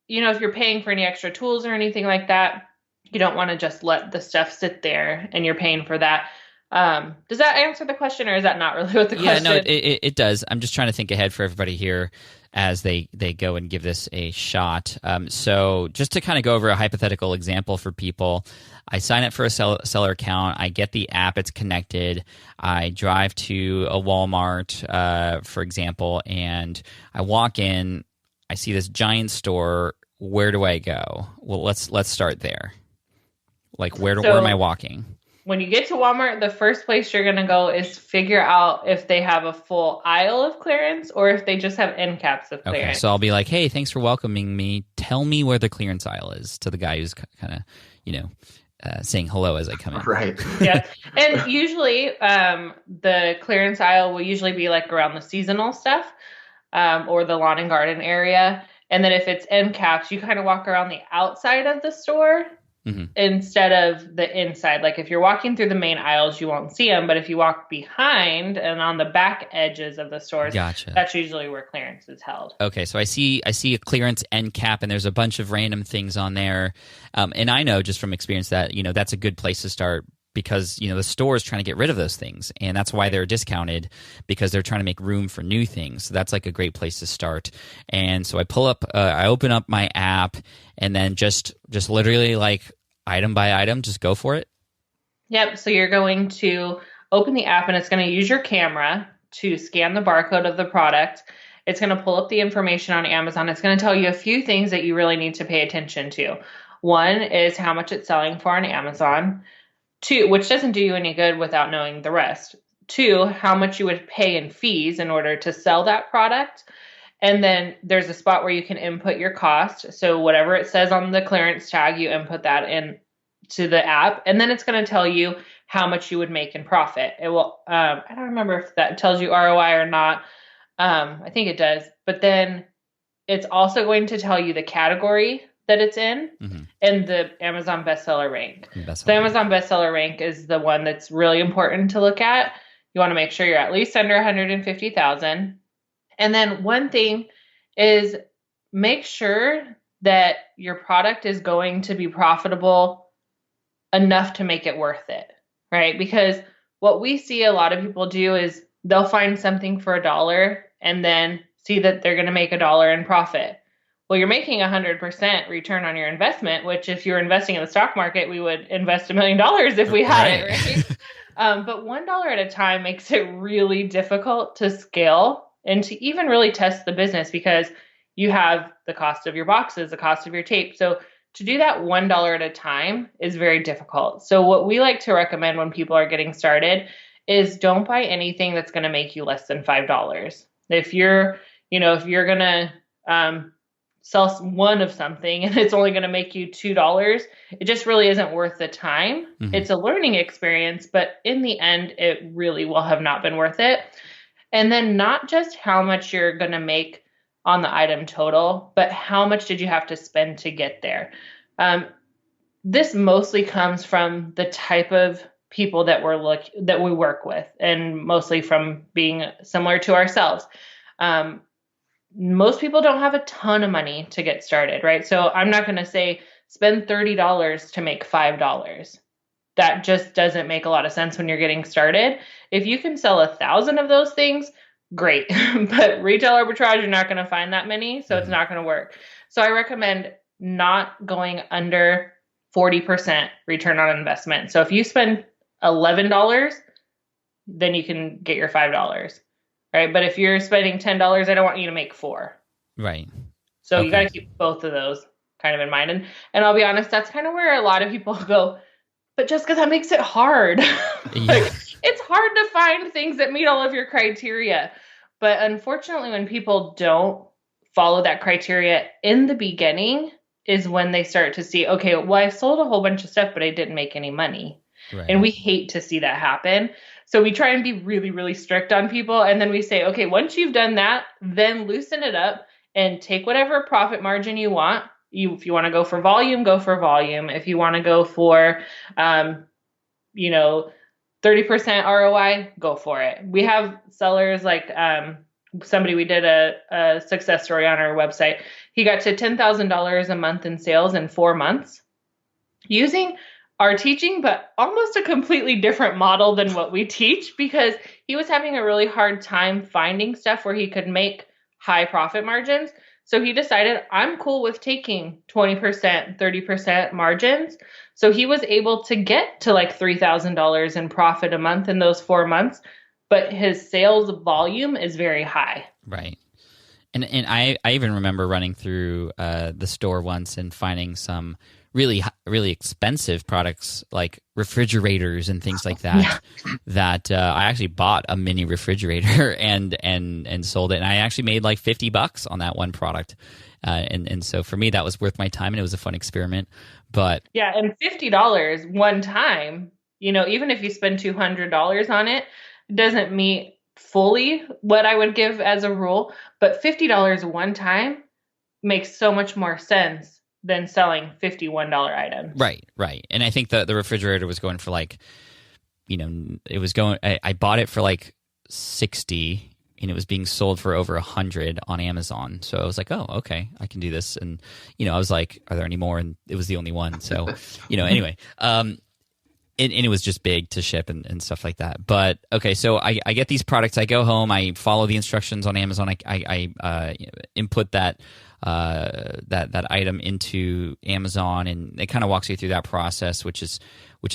if you're paying for any extra tools or anything like that, you don't want to just let the stuff sit there and you're paying for that. Does that answer the question, or is that not really what the question? Yeah, no, it does. I'm just trying to think ahead for everybody here as they go and give this a shot. So just to kind of go over a hypothetical example for people, I sign up for a seller account. I get the app. It's connected. I drive to a Walmart, for example, and I walk in. I see this giant store. Where do I go? Well, let's start there. Like, where am I walking? When you get to Walmart, the first place you're going to go is figure out if they have a full aisle of clearance or if they just have end caps of clearance. Okay, so I'll be like, hey, thanks for welcoming me. Tell me where the clearance aisle is, to the guy who's kind of, saying hello as I come in. Right. Yeah. And usually the clearance aisle will usually be like around the seasonal stuff or the lawn and garden area. And then if it's end caps, you kind of walk around the outside of the store. Mm-hmm. Instead of the inside. Like if you're walking through the main aisles, you won't see them. But if you walk behind and on the back edges of the stores, gotcha. That's usually where clearance is held. Okay, so I see a clearance end cap, and there's a bunch of random things on there. And I know just from experience that that's a good place to start, because the store is trying to get rid of those things, and that's why they're discounted, because they're trying to make room for new things. So that's like a great place to start. And so I open up my app, and then just literally like item by item, just go for it. Yep. So you're going to open the app, and it's going to use your camera to scan the barcode of the product. It's going to pull up the information on Amazon. It's going to tell you a few things that you really need to pay attention to. One is how much it's selling for on Amazon. Two, which doesn't do you any good without knowing the rest. Two, how much you would pay in fees in order to sell that product. And then there's a spot where you can input your cost. So whatever it says on the clearance tag, you input that into the app. And then it's going to tell you how much you would make in profit. It will, I don't remember if that tells you ROI or not. I think it does. But then it's also going to tell you the category that it's in, mm-hmm. and the Amazon bestseller rank. The Amazon bestseller rank is the one that's really important to look at. You want to make sure you're at least under 150,000. And then one thing is make sure that your product is going to be profitable enough to make it worth it, right? Because what we see a lot of people do is they'll find something for $1 and then see that they're going to make $1 in profit. Well, you're making 100% return on your investment, which if you were investing in the stock market, we would invest $1 million if we had it, right? But $1 at a time makes it really difficult to scale and to even really test the business, because you have the cost of your boxes, the cost of your tape. So to do that $1 at a time is very difficult. So what we like to recommend when people are getting started is don't buy anything that's going to make you less than $5. If you're going to sell one of something and it's only going to make you $2, it just really isn't worth the time. Mm-hmm. It's a learning experience, but in the end, it really will have not been worth it. And then not just how much you're going to make on the item total, but how much did you have to spend to get there? This mostly comes from the type of people that we work with, and mostly from being similar to ourselves. Most people don't have a ton of money to get started, right? So I'm not going to say spend $30 to make $5. That just doesn't make a lot of sense when you're getting started. If you can sell 1,000 of those things, great. But retail arbitrage, you're not going to find that many, so it's not going to work. So I recommend not going under 40% return on investment. So if you spend $11, then you can get your $5. right? But if you're spending $10, I don't want you to make 4. Right. So you Okay. got to keep both of those kind of in mind. And I'll be honest, that's kind of where a lot of people go, but Jessica, that makes it hard. Like, it's hard to find things that meet all of your criteria. But unfortunately, when people don't follow that criteria in the beginning is when they start to see, okay, well, I've sold a whole bunch of stuff, but I didn't make any money. Right. And we hate to see that happen. So we try and be really, really strict on people. And then we say, okay, once you've done that, then loosen it up and take whatever profit margin you want. If you want to go for volume, go for volume. If you want to go for, 30% ROI, go for it. We have sellers like somebody, we did a success story on our website. He got to $10,000 a month in sales in 4 months using our teaching, but almost a completely different model than what we teach, because he was having a really hard time finding stuff where he could make high profit margins. So he decided, I'm cool with taking 20%, 30% margins. So he was able to get to like $3,000 in profit a month in those 4 months, but his sales volume is very high. Right. And I even remember running through the store once and finding some really expensive products like refrigerators and things like that. Yeah. That I actually bought a mini refrigerator and sold it, and I actually made like $50 on that one product. And so for me, that was worth my time, and it was a fun experiment. But yeah, and $50 one time, even if you spend $200 on it, it doesn't meet fully what I would give as a rule. But $50 one time makes so much more sense than selling $51 items. Right. And I think the refrigerator was going for like, it was going. I bought it for like $60. And it was being sold for over $100 on Amazon. So I was like, oh, okay, I can do this. And, I was like, are there any more? And it was the only one. So, anyway. And it was just big to ship and stuff like that. But, okay, so I get these products. I go home. I follow the instructions on Amazon. I input that item into Amazon, and it kind of walks you through that process, which is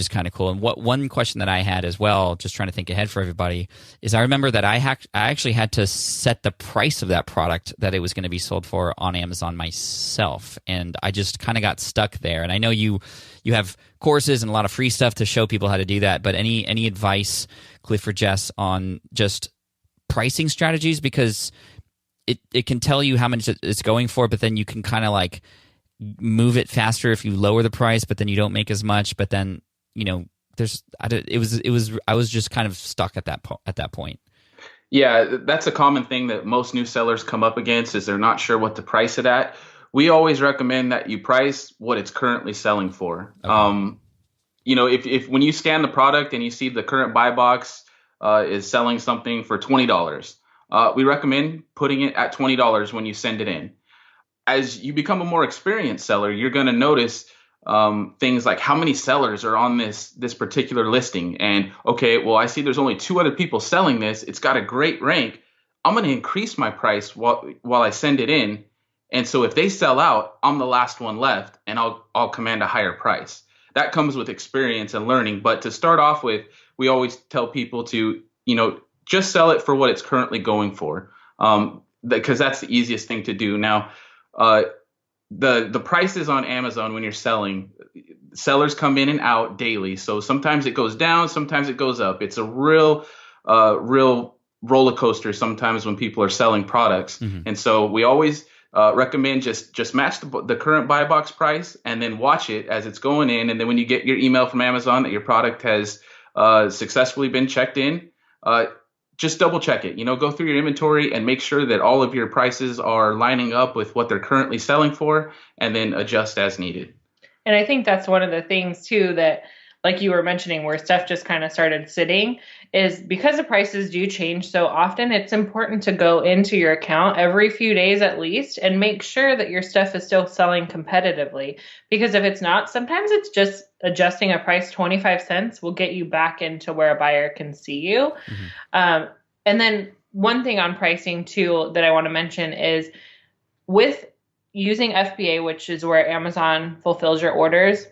kind of cool. And one question that I had as well, just trying to think ahead for everybody, is I remember that I actually had to set the price of that product that it was going to be sold for on Amazon myself, and I just kind of got stuck there. And I know you have courses and a lot of free stuff to show people how to do that, but any advice, Cliff or Jess, on just pricing strategies? Because it can tell you how much it's going for, but then you can kind of like move it faster if you lower the price, but then you don't make as much. But then I was just kind of stuck at that point. Yeah, that's a common thing that most new sellers come up against, is they're not sure what to price it at. We always recommend that you price what it's currently selling for. Okay. If when you scan the product and you see the current buy box is selling something for $20, we recommend putting it at $20 when you send it in. As you become a more experienced seller, you're going to notice things like how many sellers are on this particular listing. And okay, well, I see there's only 2 other people selling this. It's got a great rank. I'm going to increase my price while I send it in. And so if they sell out, I'm the last one left, and I'll command a higher price. That comes with experience and learning. But to start off with, we always tell people to, just sell it for what it's currently going for, because that's the easiest thing to do. Now, the prices on Amazon when you're selling, sellers come in and out daily. So sometimes it goes down, sometimes it goes up. It's a real roller coaster sometimes when people are selling products. Mm-hmm. And so we always recommend just match the current buy box price, and then watch it as it's going in. And then when you get your email from Amazon that your product has successfully been checked in, just double check it. Go through your inventory and make sure that all of your prices are lining up with what they're currently selling for, and then adjust as needed. And I think that's one of the things too that, like you were mentioning, where stuff just kind of started sitting, is because the prices do change so often, it's important to go into your account every few days at least and make sure that your stuff is still selling competitively. Because if it's not, sometimes it's just adjusting a price 25 cents will get you back into where a buyer can see you. Mm-hmm. And then one thing on pricing too that I want to mention is with using FBA, which is where Amazon fulfills your orders,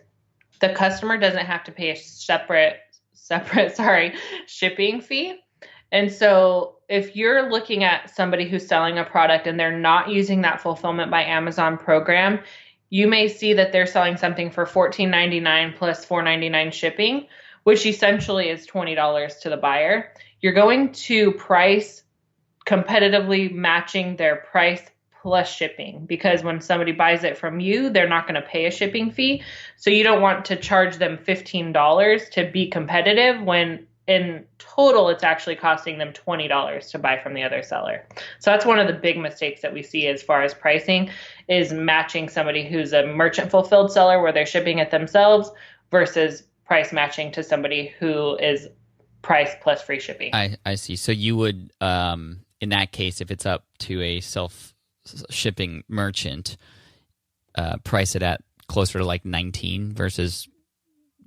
the customer doesn't have to pay a separate shipping fee. And so if you're looking at somebody who's selling a product and they're not using that Fulfillment by Amazon program, you may see that they're selling something for $14.99 plus $4.99 shipping, which essentially is $20 to the buyer. You're going to price competitively matching their price plus shipping, because when somebody buys it from you, they're not going to pay a shipping fee. So you don't want to charge them $15 to be competitive when in total it's actually costing them $20 to buy from the other seller. So that's one of the big mistakes that we see as far as pricing, is matching somebody who's a merchant fulfilled seller where they're shipping it themselves versus price matching to somebody who is price plus free shipping. I see. So you would, in that case, if it's up to a self-shipping merchant, price it at closer to like 19 versus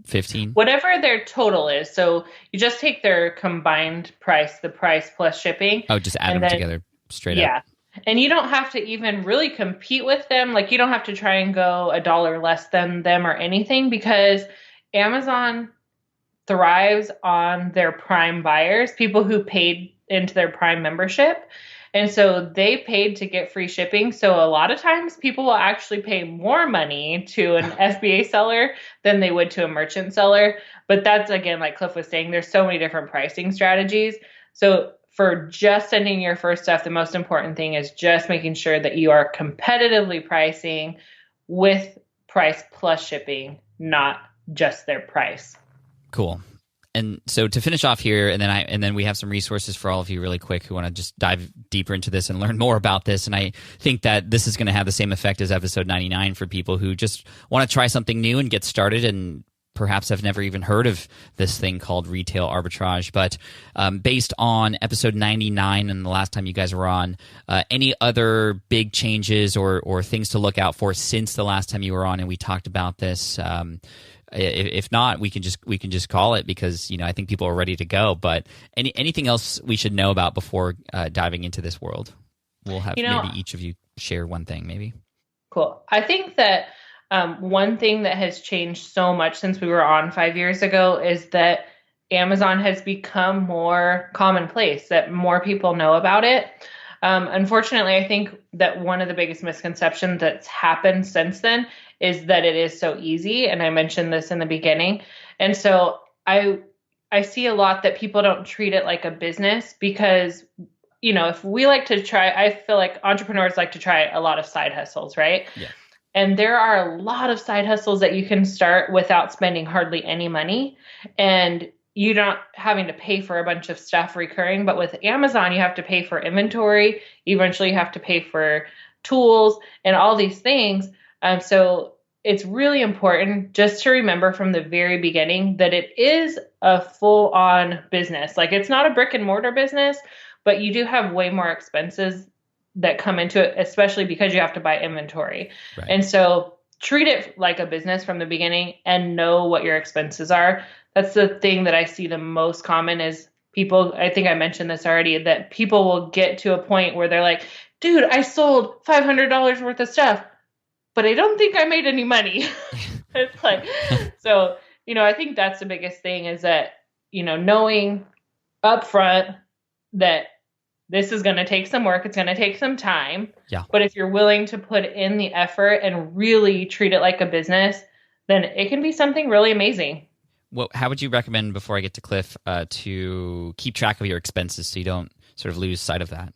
15? Whatever their total is. So you just take their combined price, the price plus shipping. Oh, just add them together straight up. Yeah. And you don't have to even really compete with them. Like, you don't have to try and go $1 less than them or anything, because Amazon thrives on their Prime buyers, people who paid into their Prime membership. And so they paid to get free shipping. So a lot of times people will actually pay more money to an FBA seller than they would to a merchant seller. But that's, again, like Cliff was saying, there's so many different pricing strategies. So for just sending your first stuff, the most important thing is just making sure that you are competitively pricing with price plus shipping, not just their price. Cool. And so to finish off here, and then we have some resources for all of you really quick who want to just dive deeper into this and learn more about this. And I think that this is going to have the same effect as episode 99 for people who just want to try something new and get started and perhaps have never even heard of this thing called retail arbitrage. But based on episode 99 and the last time you guys were on, any other big changes or things to look out for since the last time you were on and we talked about this? If not, we can just call it, because I think people are ready to go. But anything else we should know about before diving into this world? We'll have maybe each of you share one thing, maybe. Cool. I think that one thing that has changed so much since we were on 5 years ago is that Amazon has become more commonplace, that more people know about it. Unfortunately, I think that one of the biggest misconceptions that's happened since then is that it is so easy. And I mentioned this in the beginning. And so I see a lot that people don't treat it like a business, because, if we like to try, I feel like entrepreneurs like to try a lot of side hustles, right? Yeah. And there are a lot of side hustles that you can start without spending hardly any money. And you're not having to pay for a bunch of stuff recurring. But with Amazon, you have to pay for inventory. Eventually, you have to pay for tools and all these things. So it's really important just to remember from the very beginning that it is a full-on business. Like, it's not a brick and mortar business, but you do have way more expenses that come into it, especially because you have to buy inventory. Right. And so treat it like a business from the beginning and know what your expenses are. That's the thing that I see the most common is people, I think I mentioned this already, that people will get to a point where they're like, dude, I sold $500 worth of stuff, but I don't think I made any money. It's like, so, I think that's the biggest thing is that, knowing upfront that this is going to take some work. It's going to take some time. Yeah. But if you're willing to put in the effort and really treat it like a business, then it can be something really amazing. Well, how would you recommend, before I get to Cliff, to keep track of your expenses so you don't sort of lose sight of that?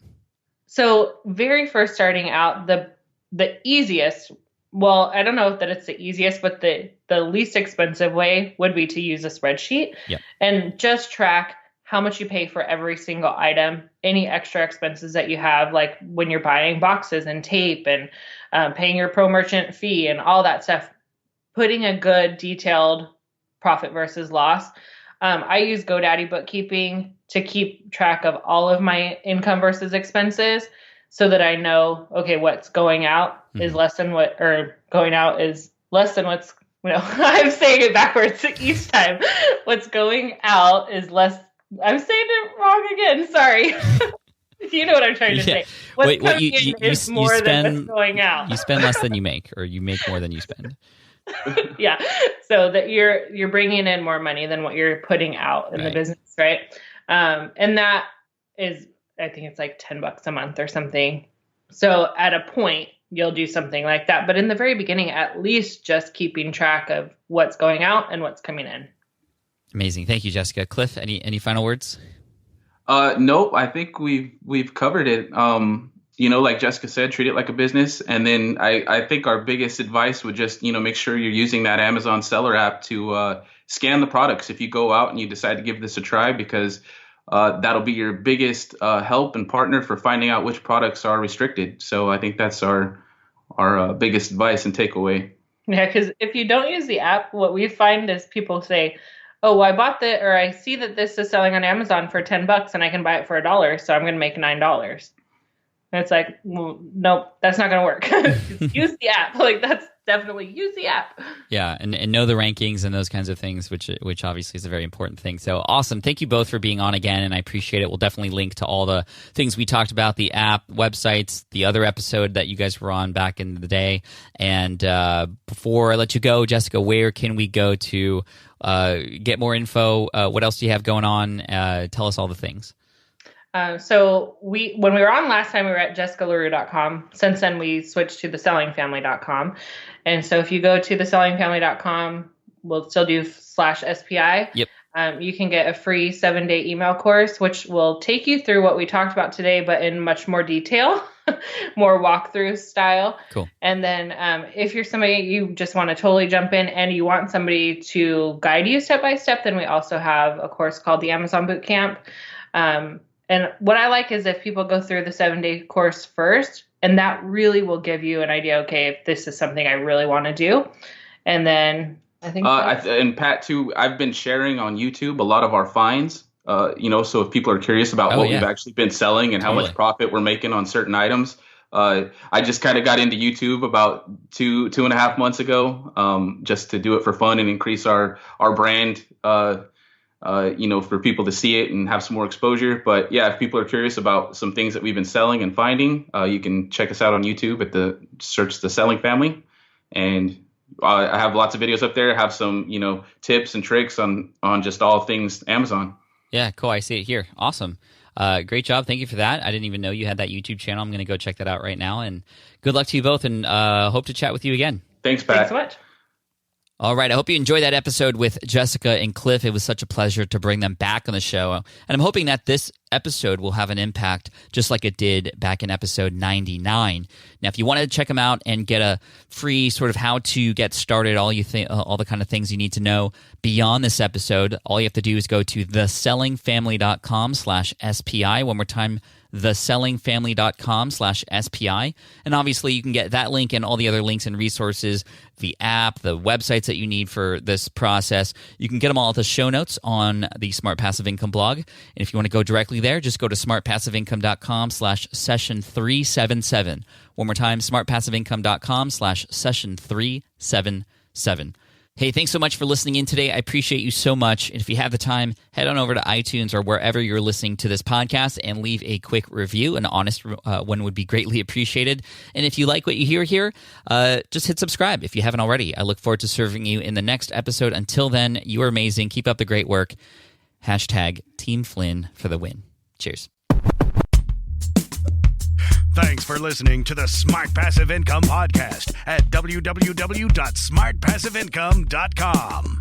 So very first starting out, the easiest, well, I don't know that it's the easiest, but the least expensive way would be to use a spreadsheet. Yep. And just track how much you pay for every single item, any extra expenses that you have, like when you're buying boxes and tape and paying your pro merchant fee and all that stuff, putting a good detailed profit versus loss. I use GoDaddy bookkeeping to keep track of all of my income versus expenses so that I know, okay, what's going out is less than what, or going out is less than what's, I'm saying it backwards each time. What's going out is less. I'm saying it wrong again. Sorry. You know what I'm trying to say. What's coming in is more than what's going out. You spend less than you make, or you make more than you spend. Yeah. So that you're bringing in more money than what you're putting out in the business, right? And that is, I think it's like $10 a month or something. So at a point, you'll do something like that. But in the very beginning, at least just keeping track of what's going out and what's coming in. Amazing. Thank you, Jessica. Cliff, any final words? Nope. I think we've covered it. Like Jessica said, treat it like a business. And then I think our biggest advice would just, make sure you're using that Amazon seller app to scan the products if you go out and you decide to give this a try, because that'll be your biggest help and partner for finding out which products are restricted. So I think that's our biggest advice and takeaway. Yeah, because if you don't use the app, what we find is people say, oh, well, I bought or I see that this is selling on Amazon for $10 and I can buy it for $1, so I'm going to make $9. And it's like, well, nope, that's not going to work. Use the app. Like, that's definitely use the app. Yeah, and know the rankings and those kinds of things, which obviously is a very important thing. So awesome. Thank you both for being on again, and I appreciate it. We'll definitely link to all the things we talked about, the app, websites, the other episode that you guys were on back in the day. And before I let you go, Jessica, where can we go to get more info? What else do you have going on? Tell us all the things. So when we were on last time, we were at jessicalarue.com. Since then, we switched to thesellingfamily.com. And so if you go to thesellingfamily.com, we'll still do /SPI. Yep. You can get a free 7-day email course, which will take you through what we talked about today, but in much more detail, more walkthrough style. Cool. And then if you're somebody, you just want to totally jump in and you want somebody to guide you step by step, then we also have a course called the Amazon Bootcamp. And what I like is if people go through the 7-day course first, and that really will give you an idea, okay, if this is something I really want to do. And then I think and Pat, too, I've been sharing on YouTube a lot of our finds, so if people are curious about what we've actually been selling and how much profit we're making on certain items. I just kind of got into YouTube about two and a half months ago, just to do it for fun and increase our brand, for people to see it and have some more exposure. But yeah, if people are curious about some things that we've been selling and finding, you can check us out on YouTube at search The Selling Family. And I have lots of videos up there, have some, tips and tricks on just all things Amazon. Yeah, cool. I see it here. Awesome. Great job. Thank you for that. I didn't even know you had that YouTube channel. I'm going to go check that out right now. And good luck to you both, and hope to chat with you again. Thanks, Pat. Thanks so much. All right. I hope you enjoyed that episode with Jessica and Cliff. It was such a pleasure to bring them back on the show. And I'm hoping that this episode will have an impact just like it did back in episode 99. Now, if you want to check them out and get a free sort of how to get started, all the kind of things you need to know beyond this episode, all you have to do is go to thesellingfamily.com/SPI. One more time, thesellingfamily.com/SPI. And obviously you can get that link and all the other links and resources, the app, the websites that you need for this process. You can get them all at the show notes on the Smart Passive Income blog. And if you want to go directly there, just go to smartpassiveincome.com/session377. One more time, smartpassiveincome.com/session377. Hey, thanks so much for listening in today. I appreciate you so much. And if you have the time, head on over to iTunes or wherever you're listening to this podcast and leave a quick review. An honest one would be greatly appreciated. And if you like what you hear here, just hit subscribe if you haven't already. I look forward to serving you in the next episode. Until then, you are amazing. Keep up the great work. #Team Flynn for the win. Cheers. Thanks for listening to the Smart Passive Income Podcast at www.smartpassiveincome.com.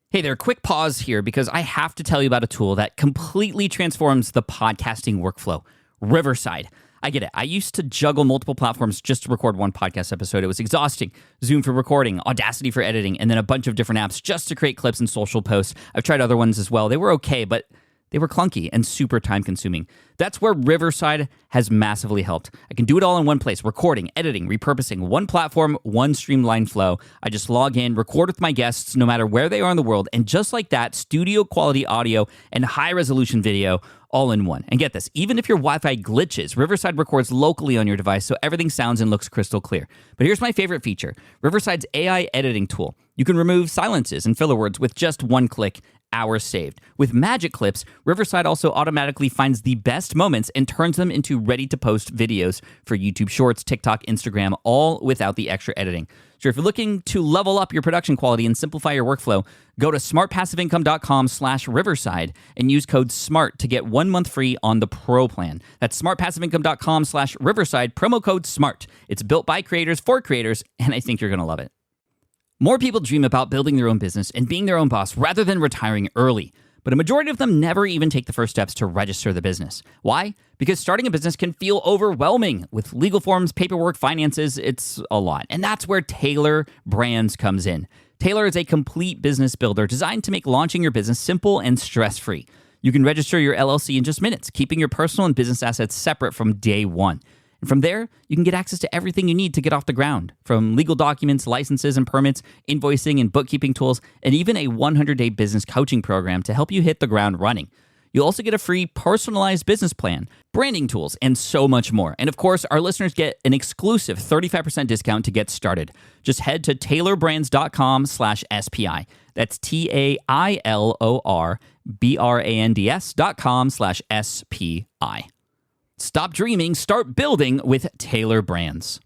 Hey there, quick pause here because I have to tell you about a tool that completely transforms the podcasting workflow, Riverside. I get it. I used to juggle multiple platforms just to record one podcast episode. It was exhausting. Zoom for recording, Audacity for editing, and then a bunch of different apps just to create clips and social posts. I've tried other ones as well. They were okay, but they were clunky and super time-consuming. That's where Riverside has massively helped. I can do it all in one place, recording, editing, repurposing, one platform, one streamlined flow. I just log in, record with my guests no matter where they are in the world, and just like that, studio-quality audio and high-resolution video all in one. And get this, even if your Wi-Fi glitches, Riverside records locally on your device so everything sounds and looks crystal clear. But here's my favorite feature, Riverside's AI editing tool. You can remove silences and filler words with just one click hours saved. With Magic Clips, Riverside also automatically finds the best moments and turns them into ready-to-post videos for YouTube Shorts, TikTok, Instagram, all without the extra editing. So if you're looking to level up your production quality and simplify your workflow, go to smartpassiveincome.com/Riverside and use code SMART to get 1 month free on the Pro plan. That's smartpassiveincome.com/Riverside, promo code SMART. It's built by creators for creators, and I think you're going to love it. More people dream about building their own business and being their own boss rather than retiring early. But a majority of them never even take the first steps to register the business. Why? Because starting a business can feel overwhelming. With legal forms, paperwork, finances, it's a lot. And that's where Taylor Brands comes in. Taylor is a complete business builder designed to make launching your business simple and stress-free. You can register your LLC in just minutes, keeping your personal and business assets separate from day one. And from there, you can get access to everything you need to get off the ground, from legal documents, licenses and permits, invoicing and bookkeeping tools, and even a 100-day business coaching program to help you hit the ground running. You'll also get a free personalized business plan, branding tools, and so much more. And of course, our listeners get an exclusive 35% discount to get started. Just head to taylorbrands.com/SPI. That's TAILORBRANDS.com/SPI. Stop dreaming, start building with Taylor Brands.